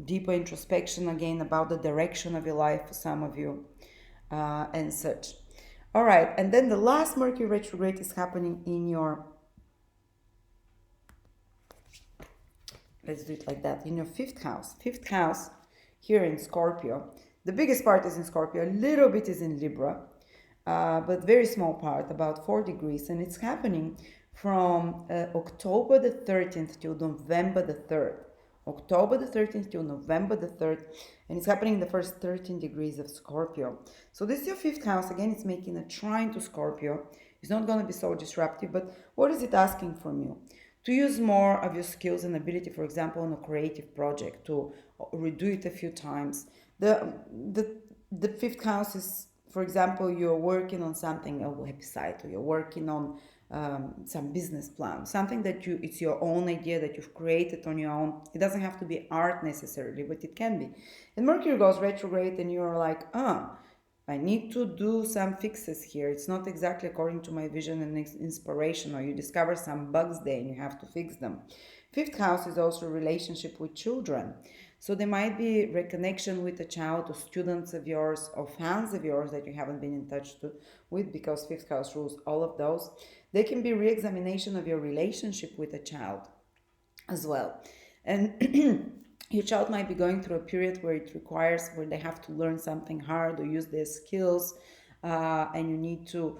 deeper introspection again about the direction of your life for some of you, and such. All right, and then the last Mercury retrograde is happening in your, let's do it like that, in your fifth house. Fifth house here in Scorpio. The biggest part is in Scorpio, a little bit is in Libra, but very small part, about 4 degrees, and it's happening from October the 13th till November the 3rd. October the 13th till November the 3rd, and it's happening in the first 13 degrees of Scorpio. So this is your fifth house. Again, it's making a trine to Scorpio. It's not going to be so disruptive, but what is it asking from you? To use more of your skills and ability, for example, on a creative project, to redo it a few times. The fifth house is, for example, you're working on something, a website, or you're working on some business plan, something that it's your own idea that you've created on your own. It doesn't have to be art necessarily, but it can be. And Mercury goes retrograde, and you're like, I need to do some fixes here. It's not exactly according to my vision and inspiration, or you discover some bugs there and you have to fix them. Fifth house is also a relationship with children. So there might be reconnection with a child, or students of yours, or fans of yours that you haven't been in touch with, because fifth house rules all of those. There can be re-examination of your relationship with a child as well. And your child might be going through a period where they have to learn something hard or use their skills, and you need to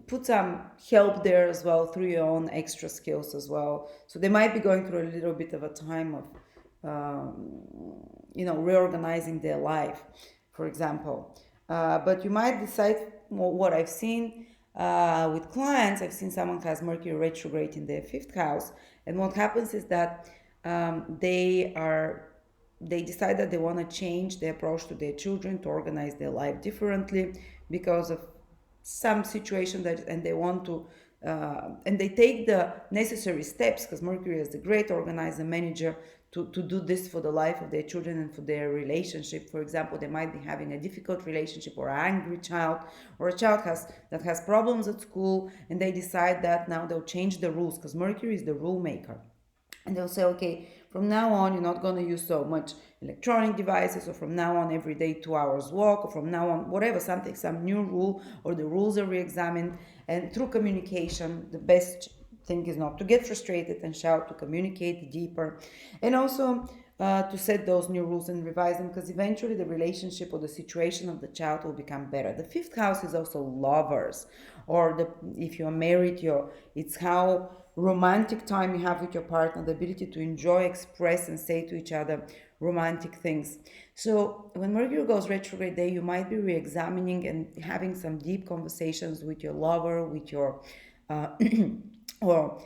put some help there as well through your own extra skills as well. So they might be going through a little bit of a time of reorganizing their life, for example. But you might decide, well, what I've seen with clients, I've seen someone has Mercury retrograde in their fifth house, and what happens is that they decide that they want to change the approach to their children, to organize their life differently because of some situation that, and they want to and they take the necessary steps, because Mercury is the great organizer, manager, to do this for the life of their children and for their relationship. For example, they might be having a difficult relationship or an angry child, or a child that has problems at school, and they decide that now they'll change the rules, because Mercury is the rule maker. And they'll say, okay, from now on you're not going to use so much electronic devices, or from now on every day 2 hours walk, or from now on whatever, something, some new rule, or the rules are re-examined. And through communication, the best thing is not to get frustrated and shout, to communicate deeper, and also to set those new rules and revise them, because eventually the relationship or the situation of the child will become better. The fifth house is also lovers, or if you are married, it's how romantic time you have with your partner, the ability to enjoy, express, and say to each other romantic things. So when Mercury goes retrograde there, you might be re-examining and having some deep conversations with your lover, with your uh, or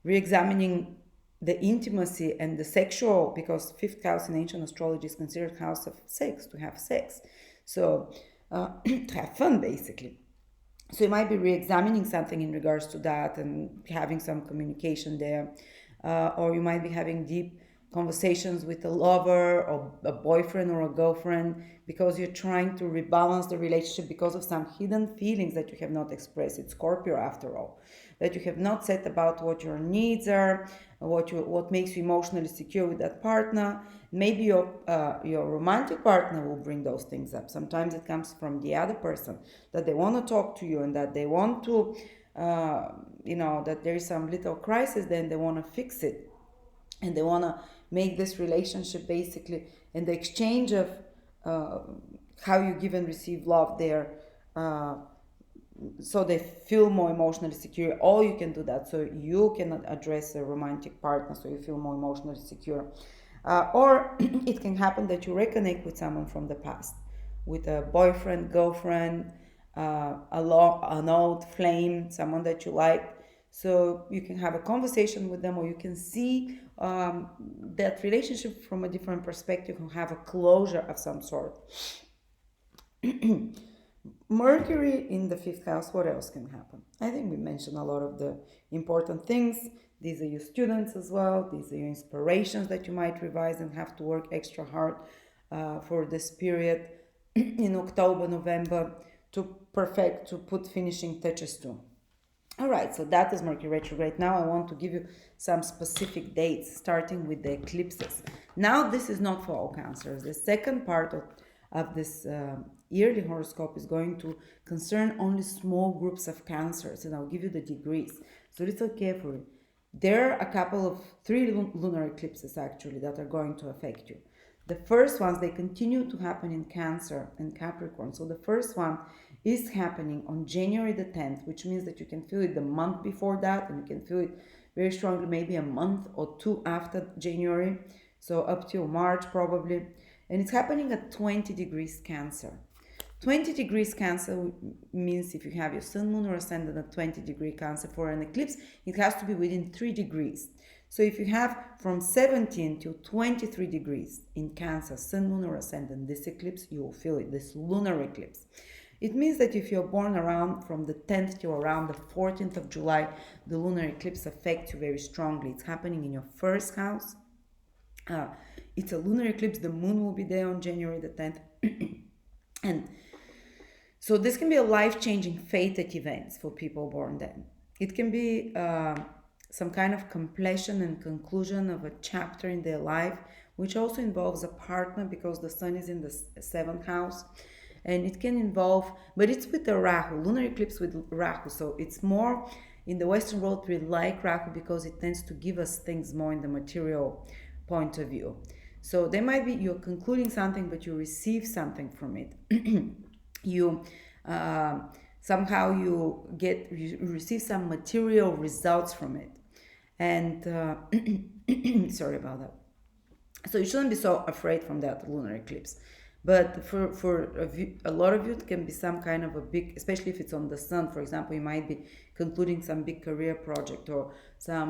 re-examining the intimacy and the sexual, because fifth house in ancient astrology is considered house of sex, to have sex, so to have fun basically. So you might be re-examining something in regards to that and having some communication there, or you might be having deep conversations with a lover or a boyfriend or a girlfriend, because you're trying to rebalance the relationship because of some hidden feelings that you have not expressed. It's Scorpio after all, that you have not said about what your needs are, what makes you emotionally secure with that partner. Maybe your romantic partner will bring those things up. Sometimes it comes from the other person, that they want to talk to you and that they want to that there is some little crisis, then they want to fix it, and they want to make this relationship basically in the exchange of uh, how you give and receive love there, uh, so they feel more emotionally secure, or you can do that so you can address a romantic partner so you feel more emotionally secure. Or it can happen that you reconnect with someone from the past, with a boyfriend, girlfriend, an old flame, someone that you like. So you can have a conversation with them, or you can see that relationship from a different perspective and have a closure of some sort. Mercury in the fifth house, what else can happen? I think we mentioned a lot of the important things. These are your students as well. These are your inspirations that you might revise and have to work extra hard for this period in October, November, to perfect, to put finishing touches to. All right, so that is Mercury retrograde. Now I want to give you some specific dates, starting with the eclipses. Now this is not for all cancers. The second part of this yearly horoscope is going to concern only small groups of cancers, and I'll give you the degrees. So listen carefully. There are a couple of three lunar eclipses actually that are going to affect you. The first ones, they continue to happen in Cancer and Capricorn. So the first one is happening on January the 10th, which means that you can feel it the month before that, and you can feel it very strongly maybe a month or two after January, so up till March probably. And it's happening at 20 degrees Cancer. 20 degrees Cancer means if you have your sun, moon, or ascendant at 20-degree Cancer for an eclipse, it has to be within 3 degrees. So if you have from 17 to 23 degrees in Cancer, sun, moon, or ascendant, this eclipse, you will feel it, this lunar eclipse. It means that if you're born around from the 10th to around the 14th of July, the lunar eclipse affects you very strongly. It's happening in your first house. It's a lunar eclipse. The moon will be there on January the 10th. And so this can be a life-changing fated event for people born then. It can be some kind of completion and conclusion of a chapter in their life, which also involves a partner because the sun is in the seventh house. And it can involve, but it's with the Rahu, lunar eclipse with Rahu. So it's more in the Western world, we like Rahu because it tends to give us things more in the material point of view. So there might be you're concluding something, but you receive something from it. You uh, somehow you receive some material results from it, and sorry about that. So you shouldn't be so afraid from that lunar eclipse. But for a lot of you, it can be some kind of a big, especially if it's on the sun, for example, you might be concluding some big career project or some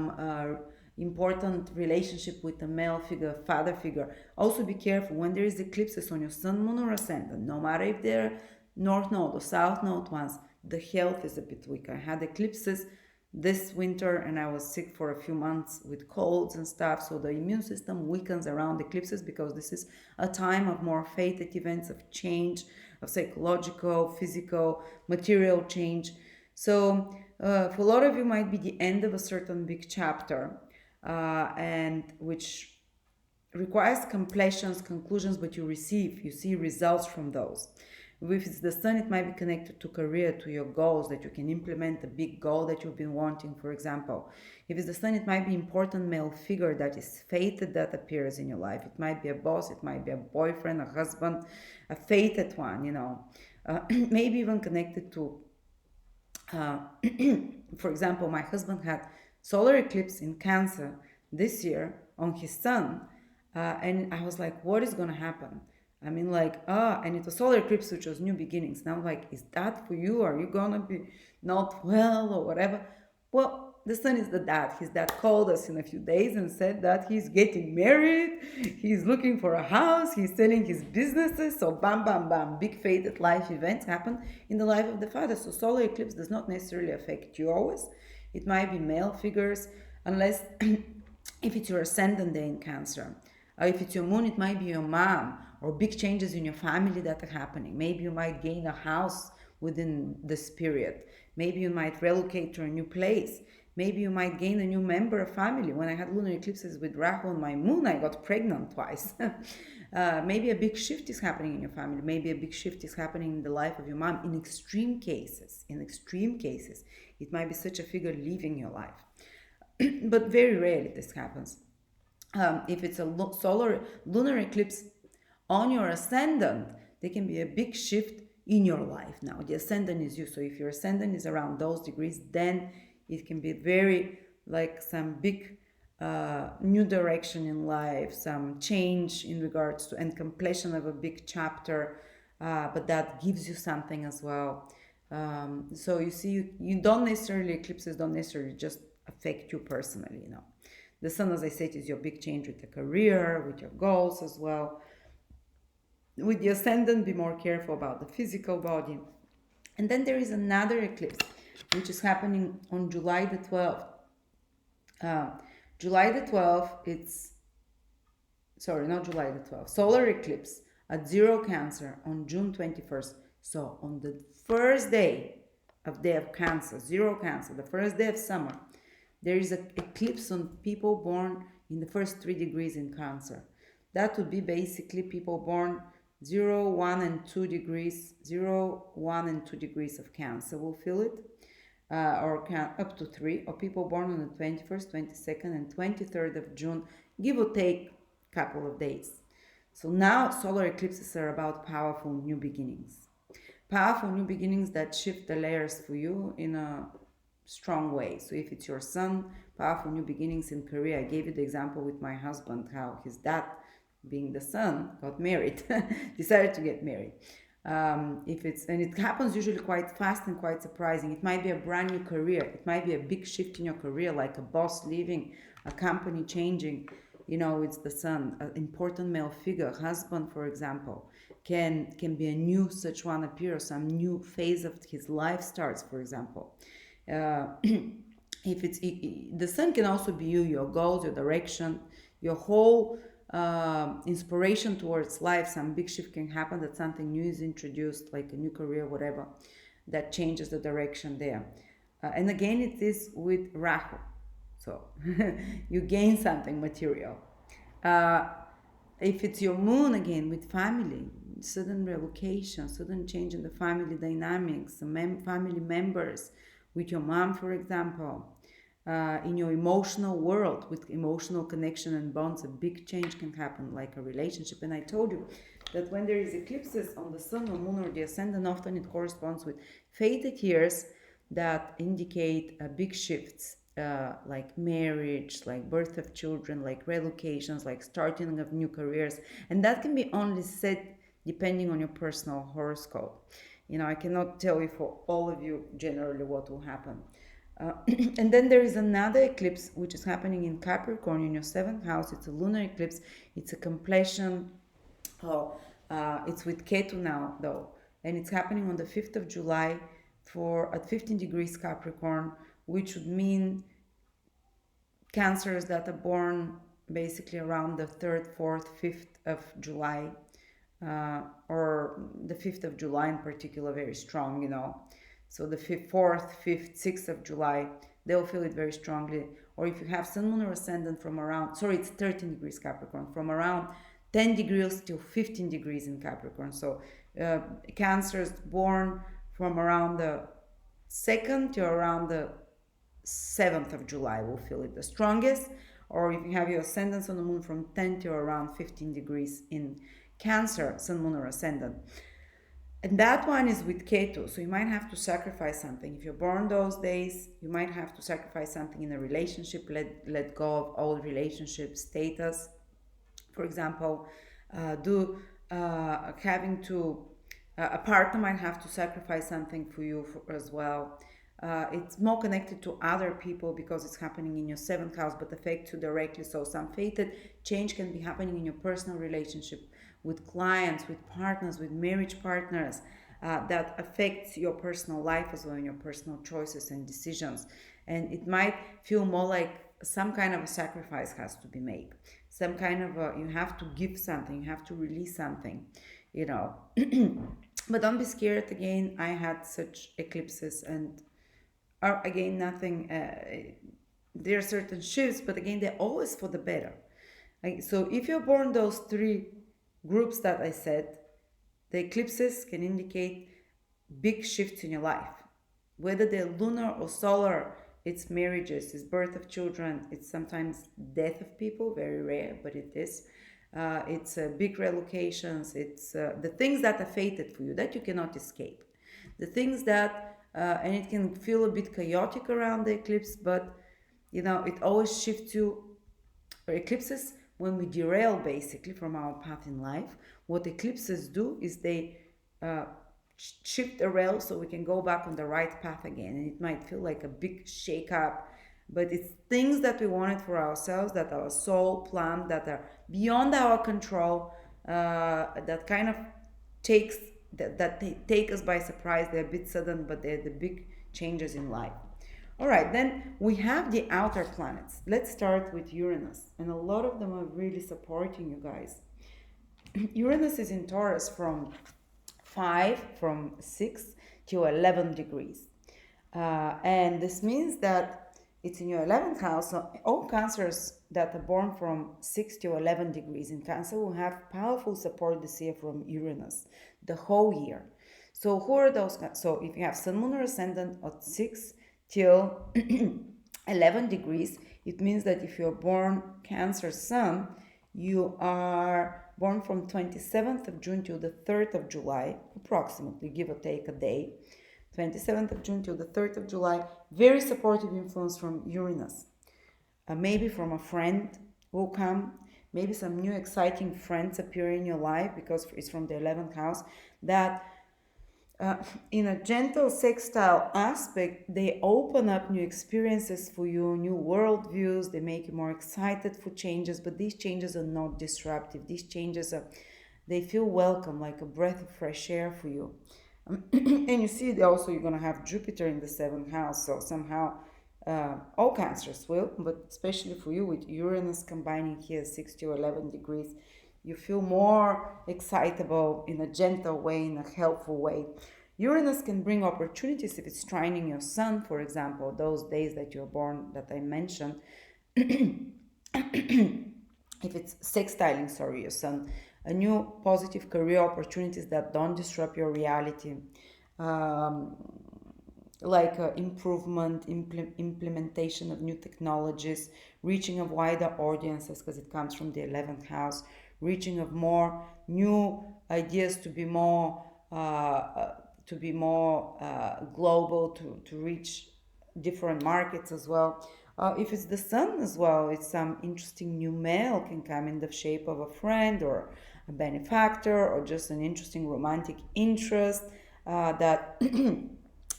important relationship with a male figure, father figure. Also be careful when there is eclipses on your sun, moon, or ascendant, no matter if they're north node or south node ones, the health is a bit weak. I had eclipses this winter and I was sick for a few months with colds and stuff. So the immune system weakens around eclipses because this is a time of more fated events, of change, of psychological, physical, material change. So for a lot of you might be the end of a certain big chapter, and which requires completions, conclusions, but you see results from those. If it's the sun, it might be connected to career, to your goals, that you can implement a big goal that you've been wanting, for example. If it's the sun, it might be important male figure that is fated that appears in your life. It might be a boss, it might be a boyfriend, a husband, a fated one, you know. Maybe even connected to, uh, for example, my husband had solar eclipse in Cancer this year on his sun, and I was like, what is going to happen? I mean, like, and it was solar eclipse, which was new beginnings. Now, like, is that for you? Are you gonna be not well or whatever? Well, the son is the dad. His dad called us in a few days and said that he's getting married, he's looking for a house, he's selling his businesses. So, bam, bam, bam, big fated life events happen in the life of the father. So, solar eclipse does not necessarily affect you always. It might be male figures, unless if it's your ascendant day in Cancer. If it's your moon, it might be your mom or big changes in your family that are happening. Maybe you might gain a house within this period. Maybe you might relocate to a new place. Maybe you might gain a new member of family. When I had lunar eclipses with Rahu on my moon, I got pregnant twice. Maybe a big shift is happening in your family. Maybe a big shift is happening in the life of your mom. In extreme cases, it might be such a figure leaving your life. But very rarely this happens. If it's a solar lunar eclipse on your ascendant, there can be a big shift in your life. Now, the ascendant is you. So if your ascendant is around those degrees, then it can be very like some big new direction in life, some change in regards to and completion of a big chapter. But that gives you something as well. So you see, you don't necessarily, eclipses don't necessarily just affect you personally, you know. The sun, as I said, is your big change with the career, with your goals as well. With the ascendant, be more careful about the physical body. And then there is another eclipse, which is happening on July the 12th. July the 12th, not July the 12th, solar eclipse at zero Cancer on June 21st. So on the first day of Cancer, zero Cancer, the first day of summer, there is an eclipse on people born in the first 3 degrees in Cancer. That would be basically people born 0, 1, and 2 degrees, 0, 1, and 2 degrees of Cancer will feel it, or up to 3, or people born on the 21st, 22nd, and 23rd of June, give or take a couple of days. So now solar eclipses are about powerful new beginnings. Powerful new beginnings that shift the layers for you in a strong way. So if it's your son, powerful new beginnings in career. I gave you the example with my husband, how his dad, being the son, got married, decided to get married. And it happens usually quite fast and quite surprising. It might be a brand new career. It might be a big shift in your career, like a boss leaving, a company changing. You know, it's the son, an important male figure, husband, for example, can be a new such one appear, some new phase of his life starts, for example. If the sun can also be you, your goals, your direction, your whole inspiration towards life. Some big shift can happen, that something new is introduced, like a new career, whatever, that changes the direction there. And again, it is with Rahu. So you gain something material. If it's your moon, again, with family, sudden relocation, sudden change in the family dynamics, family members, with your mom, for example, in your emotional world with emotional connection and bonds. A big change can happen, like a relationship. And I told you that when there is eclipses on the sun or moon or the ascendant, often it corresponds with fated years that indicate big shifts, like marriage, like birth of children, like relocations, like starting of new careers. And that can be only said depending on your personal horoscope. I cannot tell you for all of you generally what will happen. And then there is another eclipse which is happening in Capricorn in your seventh house. It's a lunar eclipse. It's a completion. Oh, it's with Ketu now though, and it's happening on the 5th of July for at 15 degrees Capricorn, which would mean Cancers that are born basically around the 3rd, 4th, 5th of July, or the 5th of July in particular, very strong. So the 5th, 4th, 5th, 6th of July, they'll feel it very strongly. Or if you have Sun, Moon, or Ascendant from around, sorry, it's 13 degrees Capricorn, from around 10 degrees to 15 degrees in Capricorn. So Cancers born from around the 2nd to around the 7th of July will feel it the strongest. Or if you have your ascendant on the moon from 10 to around 15 degrees in Cancer, Sun, Moon, or Ascendant. And that one is with Ketu, so you might have to sacrifice something. If you're born those days, you might have to sacrifice something in a relationship, let go of old relationship status. For example, do having to a partner might have to sacrifice something for you as well. It's more connected to other people because it's happening in your seventh house, but affects you directly. So some fated change can be happening in your personal relationship with clients, with partners, with marriage partners, that affects your personal life as well, and your personal choices and decisions. And it might feel more like some kind of a sacrifice has to be made. Some kind of you have to give something, you have to release something, you know. But don't be scared. Again, I had such eclipses, and are again nothing. There are certain shifts, but again, they're always for the better. Like, so if you're born those three groups that I said, the eclipses can indicate big shifts in your life, whether they're lunar or solar. It's marriages, it's birth of children, it's sometimes death of people, very rare, but it is. It's big relocations, it's the things that are fated for you that you cannot escape. The things that, and it can feel a bit chaotic around the eclipse, but it always shifts you. Or eclipses, when we derail basically from our path in life, what eclipses do is they uh, shift the rail so we can go back on the right path again. And it might feel like a big shake up, but it's things that we wanted for ourselves, that our soul planned, that are beyond our control, that kind of takes that they take us by surprise. They're a bit sudden, but they're the big changes in life. All right, then we have the outer planets. Let's start with Uranus, and a lot of them are really supporting you guys. Uranus is in Taurus from 6 to 11 degrees. And this means that it's in your 11th house. So all Cancers that are born from 6 to 11 degrees in Cancer will have powerful support this year from Uranus the whole year. So who are those? So if you have Sun, Moon, or Ascendant at 6 till 11 degrees, it means that if you're born Cancer Sun, you are born from 27th of June till the 3rd of July, approximately, give or take a day. 27th of June till the 3rd of July, very supportive influence from Uranus. Maybe from a friend will come, maybe some new exciting friends appear in your life because it's from the 11th house, that in a gentle sextile aspect, they open up new experiences for you, new worldviews, they make you more excited for changes, but these changes are not disruptive. These changes they feel welcome, like a breath of fresh air for you. And you see also you're going to have Jupiter in the 7th house, so somehow all Cancers will, but especially for you with Uranus combining here 6 to 11 degrees, you feel more excitable in a gentle way, in a helpful way. Uranus can bring opportunities if it's trining your sun, for example, those days that you're born that I mentioned. If it's sextiling, sorry, your sun, a new positive career opportunities that don't disrupt your reality. like improvement, implementation of new technologies, reaching of wider audiences because it comes from the 11th house, reaching of more new ideas to be more global, to reach different markets as well. If it's the sun as well, it's some interesting new mail can come in the shape of a friend or a benefactor or just an interesting romantic interest that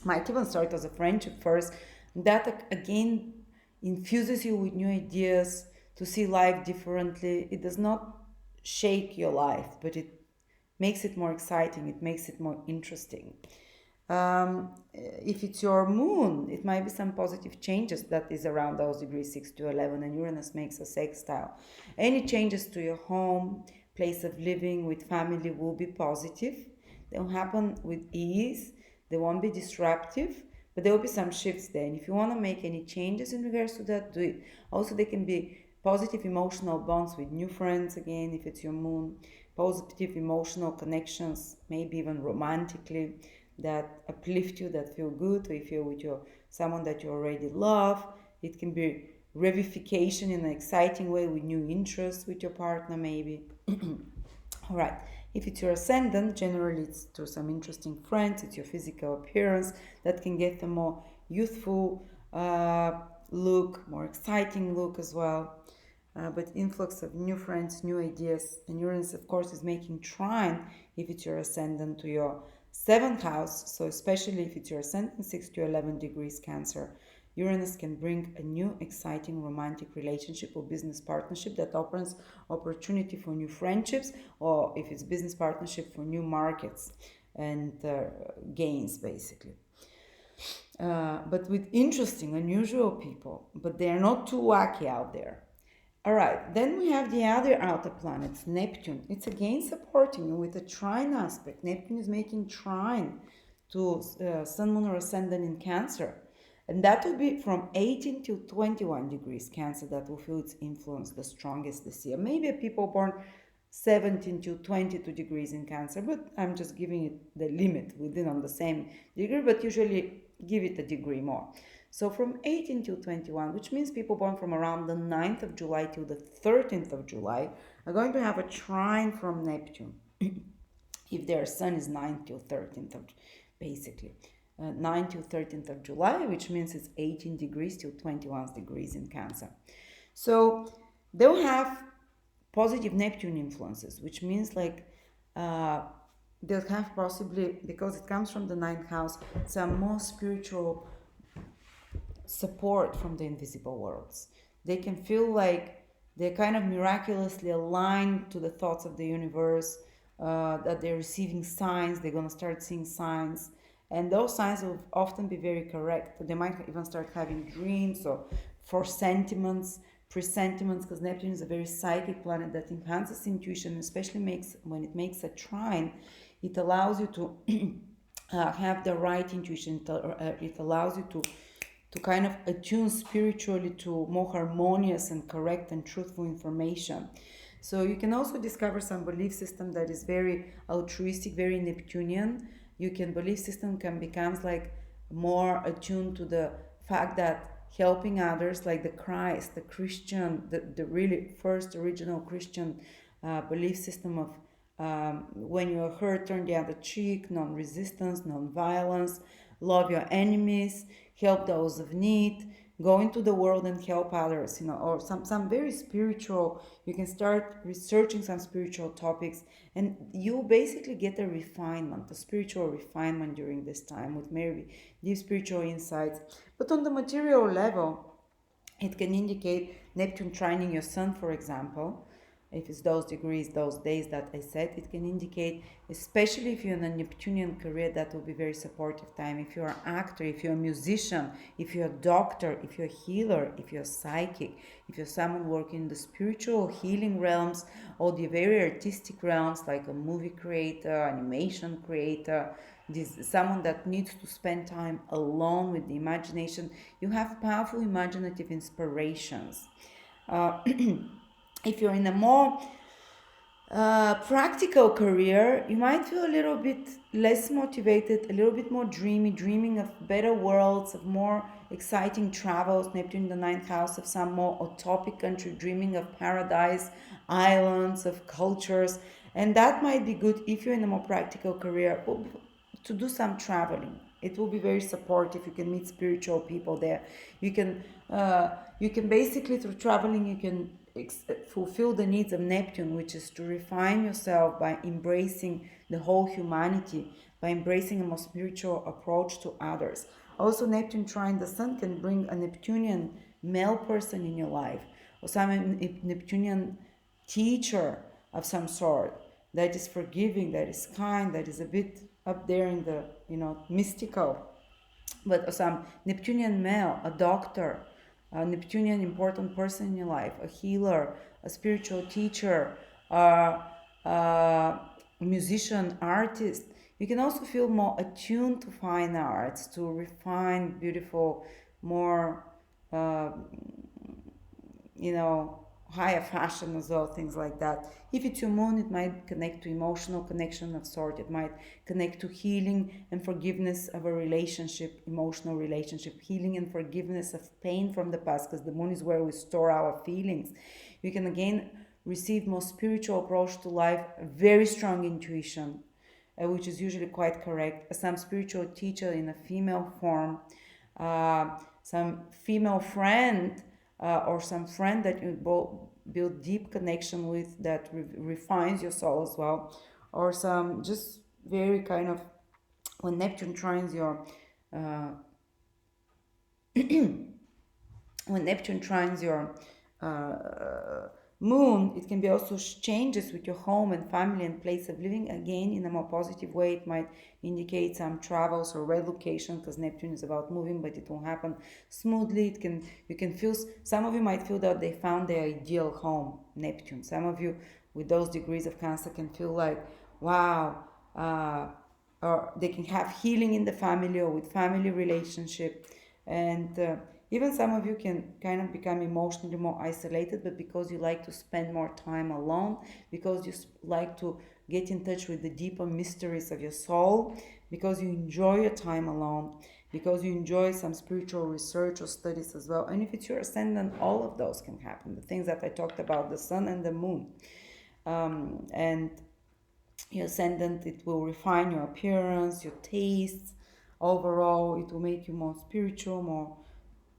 might even start as a friendship first. That again infuses you with new ideas to see life differently. It does not shake your life, but it makes it more exciting, it makes it more interesting. If it's your moon, it might be some positive changes that is around those degrees 6 to 11, and Uranus makes a sextile. Any changes to your home, place of living with family will be positive. They'll happen with ease, they won't be disruptive, but there will be some shifts there. And if you want to make any changes in regards to that, do it. Also, they can be positive emotional bonds with new friends, again, if it's your moon, positive emotional connections, maybe even romantically, that uplift you, that feel good, or if you're with your someone that you already love. It can be revivification in an exciting way with new interests with your partner, maybe. All right. If it's your ascendant, generally it's to some interesting friends, it's your physical appearance that can get a more youthful look, more exciting look as well. But influx of new friends, new ideas, and Uranus, of course, is making trine if it's your ascendant to your seventh house. So, especially if it's your ascendant 6 to 11 degrees Cancer, Uranus can bring a new, exciting romantic relationship or business partnership that opens opportunity for new friendships, or if it's business partnership, for new markets and gains, basically. But with interesting, unusual people, but they are not too wacky out there. All right, then we have the other outer planets, Neptune. It's again supporting you with a trine aspect. Neptune is making trine to Sun, Moon, or Ascendant in Cancer. And that will be from 18 to 21 degrees Cancer that will feel its influence the strongest this year. Maybe people born 17 to 22 degrees in Cancer, but I'm just giving it the limit within on the same degree, but usually give it a degree more. So from 18 to 21, which means people born from around the 9th of July till the 13th of July, are going to have a trine from Neptune. If their sun is 9th till 13th of, basically. 9 to 13th of July, which means it's 18 degrees till 21 degrees in Cancer. So they'll have positive Neptune influences, which means like they'll have possibly, because it comes from the ninth house, some more spiritual support from the invisible worlds. They can feel like they're kind of miraculously aligned to the thoughts of the universe, that they're receiving signs, they're going to start seeing signs. And those signs will often be very correct. They might even start having dreams or foresentiments, presentiments, because Neptune is a very psychic planet that enhances intuition, especially makes when it makes a trine, it allows you to have the right intuition. It allows you to kind of attune spiritually to more harmonious and correct and truthful information. So you can also discover some belief system that is very altruistic, very Neptunian. Belief system can becomes like more attuned to the fact that helping others, like the Christ, the Christian, the really first original Christian belief system of when you are hurt, turn the other cheek, non-resistance, non-violence, love your enemies, help those of need, go into the world and help others, or some very spiritual. You can start researching some spiritual topics, and you basically get a spiritual refinement during this time with maybe deep spiritual insights. But on the material level, it can indicate Neptune trining your sun, for example. If it's those degrees, those days that I said, it can indicate, especially if you're in a Neptunian career, that will be very supportive time. If you're an actor, if you're a musician, if you're a doctor, if you're a healer, if you're psychic, if you're someone working in the spiritual healing realms or the very artistic realms, like a movie creator, animation creator, someone that needs to spend time alone with the imagination, you have powerful imaginative inspirations. If you're in a more Practical career, you might feel a little bit less motivated, a little bit more dreamy, dreaming of better worlds, of more exciting travels. Neptune in the ninth house of some more utopic country, dreaming of paradise, islands, of cultures. And that might be good if you're in a more practical career to do some traveling. It will be very supportive. You can meet spiritual people there. You can you can basically through traveling you can fulfill the needs of Neptune, which is to refine yourself by embracing the whole humanity, by embracing a more spiritual approach to others. Also, Neptune trine the Sun can bring a Neptunian male person in your life, or some Neptunian teacher of some sort that is forgiving, that is kind, that is a bit up there in the mystical, but some Neptunian male, a doctor, a Neptunian important person in your life, a healer, a spiritual teacher, a musician, artist. You can also feel more attuned to fine arts, to refine, beautiful, more uh, you know, higher fashion as well, things like that. If it's your moon, it might connect to emotional connection of sort. It might connect to healing and forgiveness of a relationship, emotional relationship, healing and forgiveness of pain from the past, because the moon is where we store our feelings. You can again receive more spiritual approach to life, a very strong intuition, which is usually quite correct. Some spiritual teacher in a female form, some female friend, or some friend that you build deep connection with that refines your soul as well, or some just very kind of when Neptune trines your uh, when Neptune trines your uh, moon, it can be also changes with your home and family and place of living. Again, in a more positive way, it might indicate some travels or relocation because Neptune is about moving, but it won't happen smoothly. You can feel, some of you might feel that they found their ideal home, Neptune. Some of you with those degrees of Cancer can feel like, wow, or they can have healing in the family or with family relationship, and even some of you can kind of become emotionally more isolated, but because you like to spend more time alone, because you like to get in touch with the deeper mysteries of your soul, because you enjoy your time alone, because you enjoy some spiritual research or studies as well. And if it's your ascendant, all of those can happen, the things that I talked about, the sun and the moon. And your ascendant, it will refine your appearance, your tastes. Overall, it will make you more spiritual, more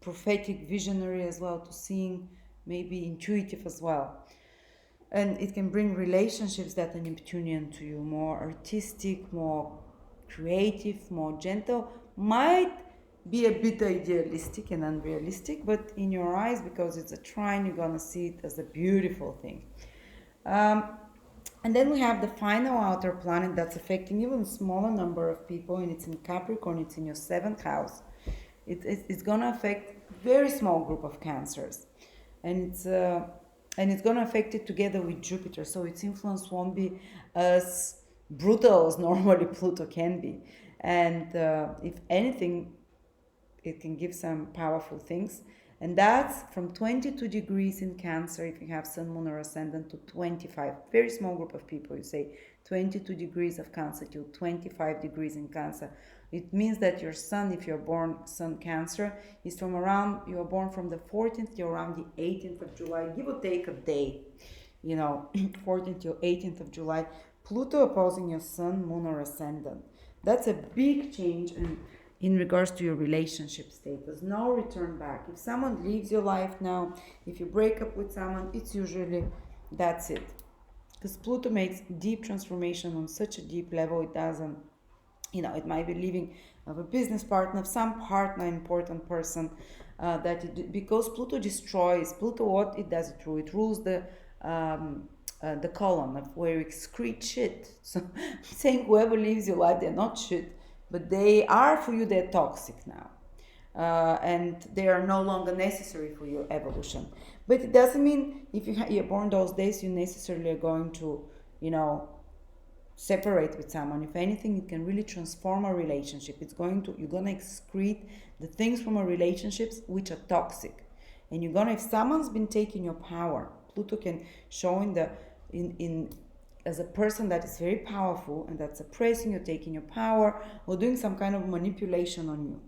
prophetic, visionary as well, to seeing, maybe intuitive as well. And it can bring relationships that are Neptunian to you, more artistic, more creative, more gentle. Might be a bit idealistic and unrealistic, but in your eyes, because it's a trine, you're gonna see it as a beautiful thing. Um, and then we have the final outer planet that's affecting even a smaller number of people, and it's in Capricorn, it's in your seventh house. It's going to affect very small group of cancers, and it's going to affect it together with Jupiter, so its influence won't be as brutal as normally Pluto can be. And if anything, it can give some powerful things. And that's from 22 degrees in Cancer, if you have Sun, Moon, or Ascendant, to 25. Very small group of people. You say 22 degrees of Cancer to 25 degrees in Cancer. It means that your Sun, if you're born Sun Cancer, is from around, you are born from the 14th to around the 18th of July, give or take a day, 14th to 18th of July. Pluto opposing your Sun, Moon, or Ascendant. That's a big change in regards to your relationship status. No return back. If someone leaves your life now, if you break up with someone, it's usually that's it. Because Pluto makes deep transformation on such a deep level, it doesn't, it might be leaving of a business partner, of some partner, important person, because Pluto destroys. Pluto, what it does, it rules the column of where you excrete shit. So I'm saying whoever leaves your life, they're not shit, but they are for you, they're toxic now. And they are no longer necessary for your evolution. But it doesn't mean if you're born those days, you necessarily are going to, separate with someone. If anything, it can really transform a relationship. You're gonna excrete the things from a relationships which are toxic, and if someone's been taking your power, Pluto can show in as a person that is very powerful and that's oppressing you, taking your power, or doing some kind of manipulation on you.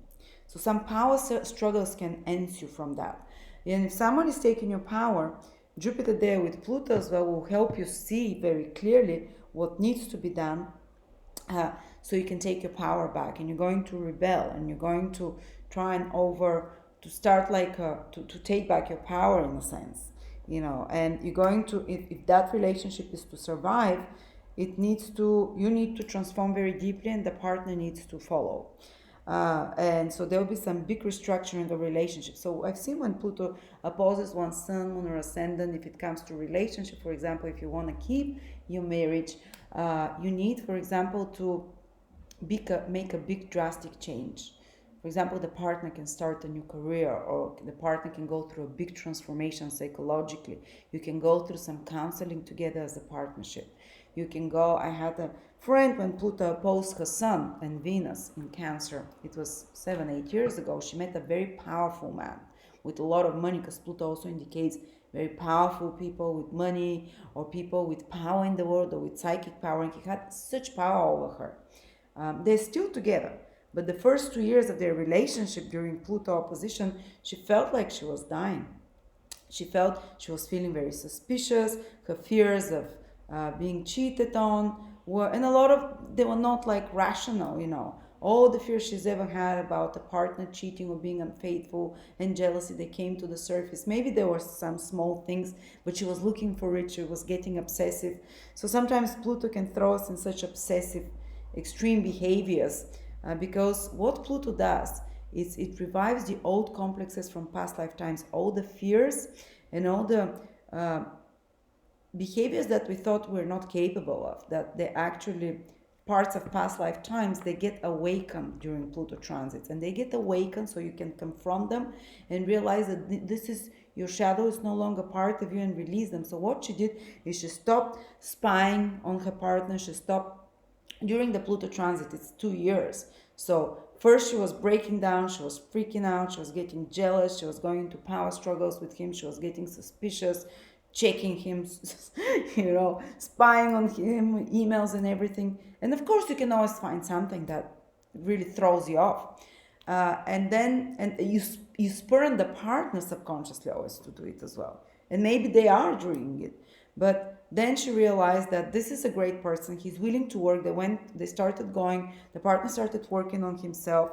So some power struggles can ensue from that. And if someone is taking your power, Jupiter there with Pluto as well will help you see very clearly what needs to be done, so you can take your power back, and you're going to rebel, and you're going to try and to start like to take back your power in a sense, and you're going to, if that relationship is to survive, you need to transform very deeply, and the partner needs to follow. And so there will be some big restructuring in the relationship. So I've seen when Pluto opposes one's sun, moon, or ascendant, if it comes to relationship, for example, if you want to keep your marriage, you need, for example, to make a big drastic change. For example, the partner can start a new career, or the partner can go through a big transformation psychologically. You can go through some counseling together as a partnership. You can go, I had a friend when Pluto opposed her Sun and Venus in Cancer. It was 7-8 years ago. She met a very powerful man with a lot of money, because Pluto also indicates very powerful people with money, or people with power in the world, or with psychic power, and he had such power over her. They're still together, but the first 2 years of their relationship during Pluto opposition, she felt like she was dying. She felt she was feeling very suspicious. Her fears of being cheated on and a lot of, they were not like rational. All the fears she's ever had about a partner cheating or being unfaithful and jealousy, they came to the surface. Maybe there were some small things, but she was looking for it. She was getting obsessive. So sometimes Pluto can throw us in such obsessive, extreme behaviors, because what Pluto does is it revives the old complexes from past lifetimes, all the fears and all the behaviors that we thought we're not capable of, that they actually parts of past lifetimes, they get awakened during Pluto transits, and they get awakened so you can confront them and realize that this is your shadow, is no longer part of you, and release them. So what she did is she stopped spying on her partner. She stopped during the Pluto transit. It's 2 years. So first she was breaking down, she was freaking out, she was getting jealous, she was going into power struggles with him, she was getting suspicious, checking him, spying on him, emails and everything. And of course, you can always find something that really throws you off. And you spur on the partner subconsciously always to do it as well. And maybe they are doing it. But then she realized that this is a great person. He's willing to work. The partner started working on himself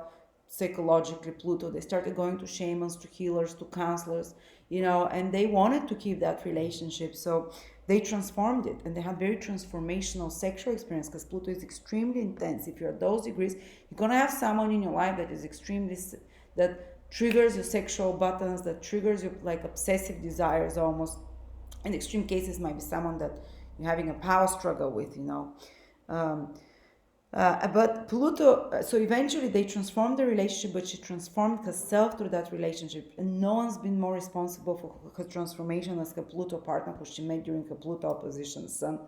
psychologically, Pluto. They started going to shamans, to healers, to counselors, and they wanted to keep that relationship. So they transformed it, and they had very transformational sexual experience, because Pluto is extremely intense. If you're at those degrees, you're going to have someone in your life that is that triggers your sexual buttons, that triggers your like obsessive desires almost. In extreme cases, might be someone that you're having a power struggle with, but Pluto, so eventually they transformed the relationship, but she transformed herself through that relationship. And no one's been more responsible for her transformation as her Pluto partner, who she met during her Pluto opposition Sun,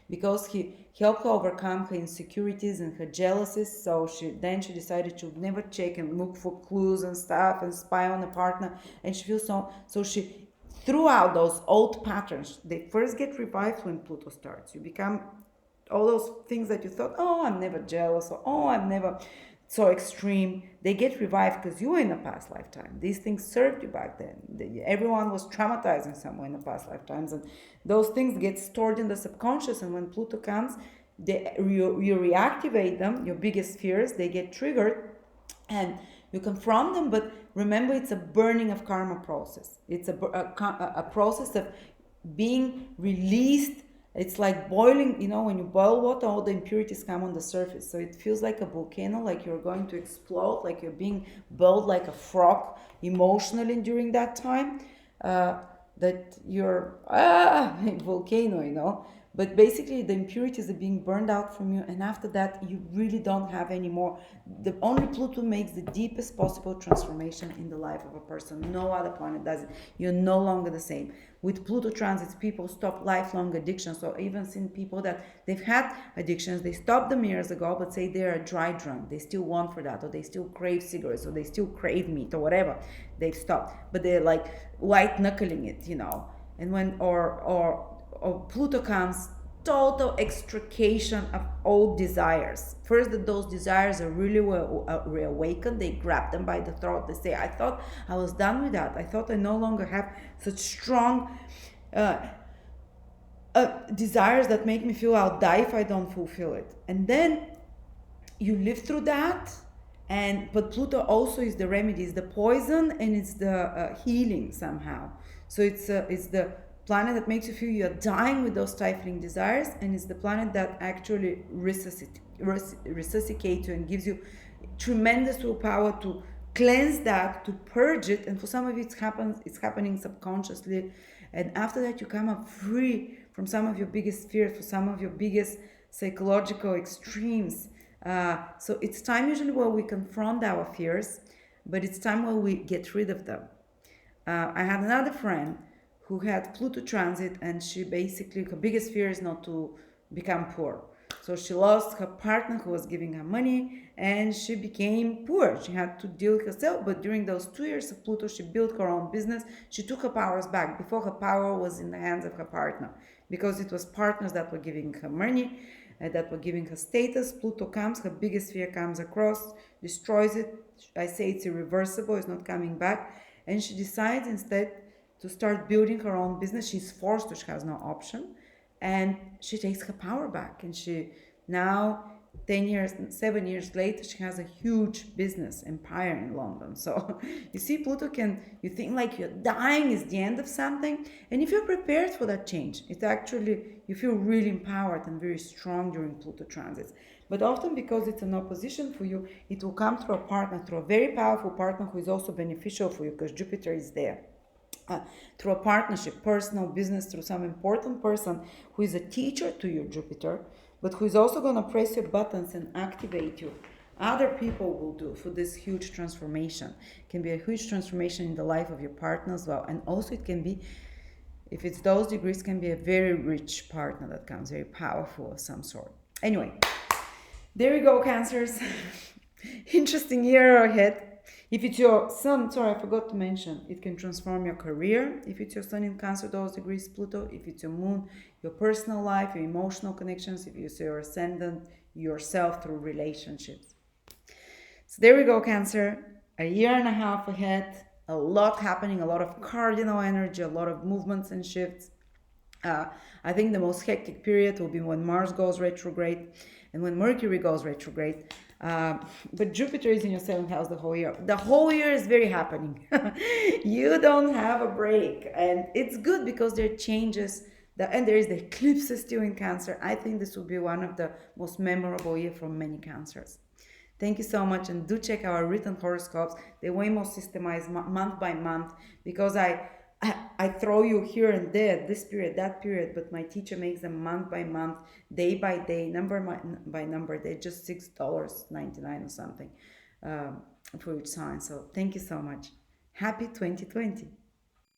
because he helped her overcome her insecurities and her jealousies. So she decided she would never check and look for clues and stuff and spy on a partner. And she feels so she threw out those old patterns. They first get revived when Pluto starts. You become all those things that you thought, oh, I'm never jealous, or oh, I'm never so extreme. They get revived because you were in a past lifetime. These things served you back then. Everyone was traumatized in some way in the past lifetimes, and those things get stored in the subconscious. And when Pluto comes, you reactivate them, your biggest fears, they get triggered, and you confront them. But remember, it's a burning of karma process. It's a process of being released. It's like boiling, when you boil water, all the impurities come on the surface. So it feels like a volcano, like you're going to explode, like you're being boiled like a frog emotionally during that time, that you're a volcano, But basically, the impurities are being burned out from you, and after that, you really don't have any more. The only Pluto makes the deepest possible transformation in the life of a person. No other planet does it. You're no longer the same. With Pluto transits, people stop lifelong addictions. So even seen people that they've had addictions, they stopped them years ago, but say they're a dry drunk. They still want for that, or they still crave cigarettes, or they still crave meat, or whatever. They've stopped, but they're like white knuckling it, And when or Pluto comes, total extrication of all desires. First, that those desires are really well reawakened. They grab them by the throat. They say, I thought I was done with that. I thought I no longer have such strong uh, desires that make me feel I'll die if I don't fulfill it. And then you live through that. And but Pluto also is the remedy, is the poison, and it's the healing somehow. So it's the planet that makes you feel you're dying with those stifling desires, and it's the planet that actually resuscitates you and gives you tremendous willpower to cleanse that, to purge it. And for some of you it's happening subconsciously, and after that you come up free from some of your biggest fears, for some of your biggest psychological extremes. So it's time usually where we confront our fears, but it's time where we get rid of them. I had another friend who had Pluto transit, and she basically, her biggest fear is not to become poor. So she lost her partner who was giving her money, and she became poor. She had to deal with herself, but during those 2 years of Pluto, she built her own business. She took her powers back. Before, her power was in the hands of her partner, because it was partners that were giving her money, that were giving her status. Pluto comes, her biggest fear comes across, destroys it. I say it's irreversible, it's not coming back. And she decides instead to start building her own business. She's forced to, she has no option. And she takes her power back. And she now, 10 years, 7 years later, she has a huge business empire in London. So you see, Pluto can, you think like you're dying is the end of something. And if you're prepared for that change, it's actually, you feel really empowered and very strong during Pluto transits. But often, because it's an opposition for you, it will come through a partner, through a very powerful partner who is also beneficial for you, because Jupiter is there. Through a partnership, personal, business, through some important person who is a teacher to your Jupiter, but who is also going to press your buttons and activate you. Other people will do for this huge transformation. It can be a huge transformation in the life of your partner as well. And also it can be, if it's those degrees, can be a very rich partner that comes, very powerful of some sort. Anyway, there we go, Cancers. Interesting year ahead. If it's your sun, sorry, I forgot to mention, it can transform your career. If it's your sun in Cancer, those degrees, Pluto. If it's your moon, your personal life, your emotional connections. If it's your ascendant, yourself through relationships. So there we go, Cancer. A year and a half ahead. A lot happening, a lot of cardinal energy, a lot of movements and shifts. I think the most hectic period will be when Mars goes retrograde and when Mercury goes retrograde. But Jupiter is in your 7th house the whole year. The whole year is very happening. You don't have a break. And it's good because there are changes. And there is the eclipses still in Cancer. I think this will be one of the most memorable year for many Cancers. Thank you so much, and do check our written horoscopes. They're way more systemized month by month, because I throw you here and there, this period, that period, but my teacher makes them month by month, day by day, number by number. They're just $6.99 or something for each sign. So thank you so much. Happy 2020.